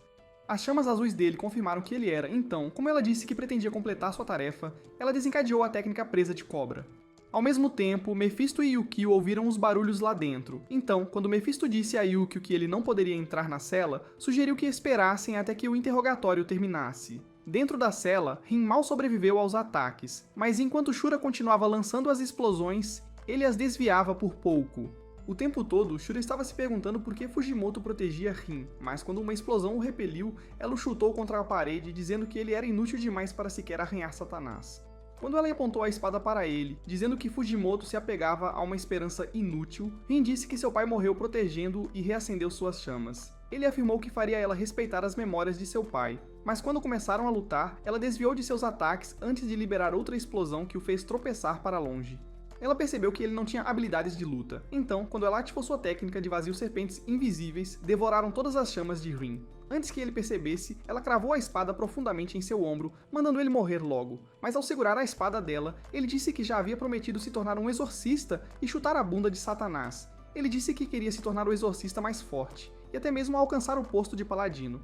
S1: As chamas azuis dele confirmaram que ele era, então, como ela disse que pretendia completar sua tarefa, ela desencadeou a técnica presa de cobra. Ao mesmo tempo, Mephisto e Yukio ouviram os barulhos lá dentro. Então, quando Mephisto disse a Yukio que ele não poderia entrar na cela, sugeriu que esperassem até que o interrogatório terminasse. Dentro da cela, Rin mal sobreviveu aos ataques, mas enquanto Shura continuava lançando as explosões, ele as desviava por pouco. O tempo todo, Shura estava se perguntando por que Fujimoto protegia Rin, mas quando uma explosão o repeliu, ela o chutou contra a parede, dizendo que ele era inútil demais para sequer arranhar Satanás. Quando ela apontou a espada para ele, dizendo que Fujimoto se apegava a uma esperança inútil, Rin disse que seu pai morreu protegendo-o e reacendeu suas chamas. Ele afirmou que faria ela respeitar as memórias de seu pai, mas quando começaram a lutar, ela desviou de seus ataques antes de liberar outra explosão que o fez tropeçar para longe. Ela percebeu que ele não tinha habilidades de luta, então, quando ela ativou sua técnica de vazio serpentes invisíveis, devoraram todas as chamas de Rin. Antes que ele percebesse, ela cravou a espada profundamente em seu ombro, mandando ele morrer logo. Mas ao segurar a espada dela, ele disse que já havia prometido se tornar um exorcista e chutar a bunda de Satanás. Ele disse que queria se tornar o exorcista mais forte, e até mesmo alcançar o posto de paladino.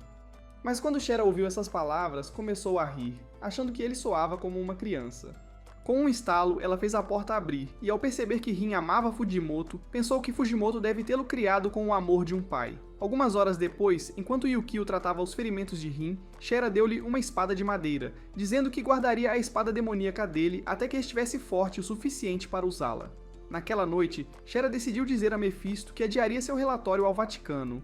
S1: Mas quando Shera ouviu essas palavras, começou a rir, achando que ele soava como uma criança. Com um estalo, ela fez a porta abrir, e ao perceber que Rin amava Fujimoto, pensou que Fujimoto deve tê-lo criado com o amor de um pai. Algumas horas depois, enquanto Yukio tratava os ferimentos de Rin, Shera deu-lhe uma espada de madeira, dizendo que guardaria a espada demoníaca dele até que estivesse forte o suficiente para usá-la. Naquela noite, Shera decidiu dizer a Mephisto que adiaria seu relatório ao Vaticano.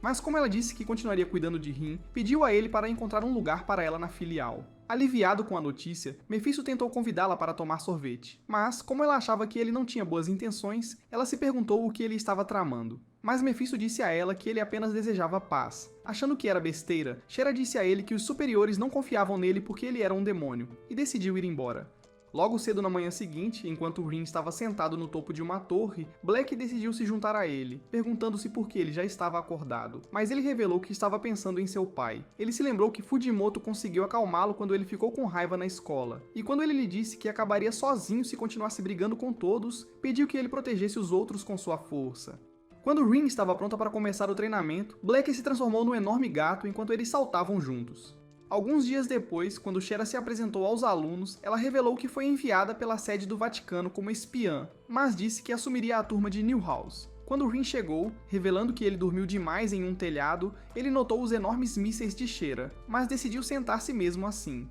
S1: Mas como ela disse que continuaria cuidando de Rin, pediu a ele para encontrar um lugar para ela na filial. Aliviado com a notícia, Mephisto tentou convidá-la para tomar sorvete, mas, como ela achava que ele não tinha boas intenções, ela se perguntou o que ele estava tramando. Mas Mephisto disse a ela que ele apenas desejava paz. Achando que era besteira, Shera disse a ele que os superiores não confiavam nele porque ele era um demônio, e decidiu ir embora. Logo cedo na manhã seguinte, enquanto Rin estava sentado no topo de uma torre, Black decidiu se juntar a ele, perguntando-se por que ele já estava acordado. Mas ele revelou que estava pensando em seu pai. Ele se lembrou que Fujimoto conseguiu acalmá-lo quando ele ficou com raiva na escola. E quando ele lhe disse que acabaria sozinho se continuasse brigando com todos, pediu que ele protegesse os outros com sua força. Quando Rin estava pronta para começar o treinamento, Black se transformou num enorme gato enquanto eles saltavam juntos. Alguns dias depois, quando Shera se apresentou aos alunos, ela revelou que foi enviada pela sede do Vaticano como espiã, mas disse que assumiria a turma de Newhouse. Quando Rin chegou, revelando que ele dormiu demais em um telhado, ele notou os enormes mísseis de Shera, mas decidiu sentar-se mesmo assim.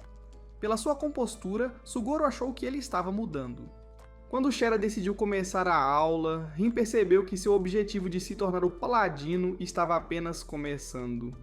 S1: Pela sua compostura, Sugoro achou que ele estava mudando. Quando Shera decidiu começar a aula, Rin percebeu que seu objetivo de se tornar o paladino estava apenas começando.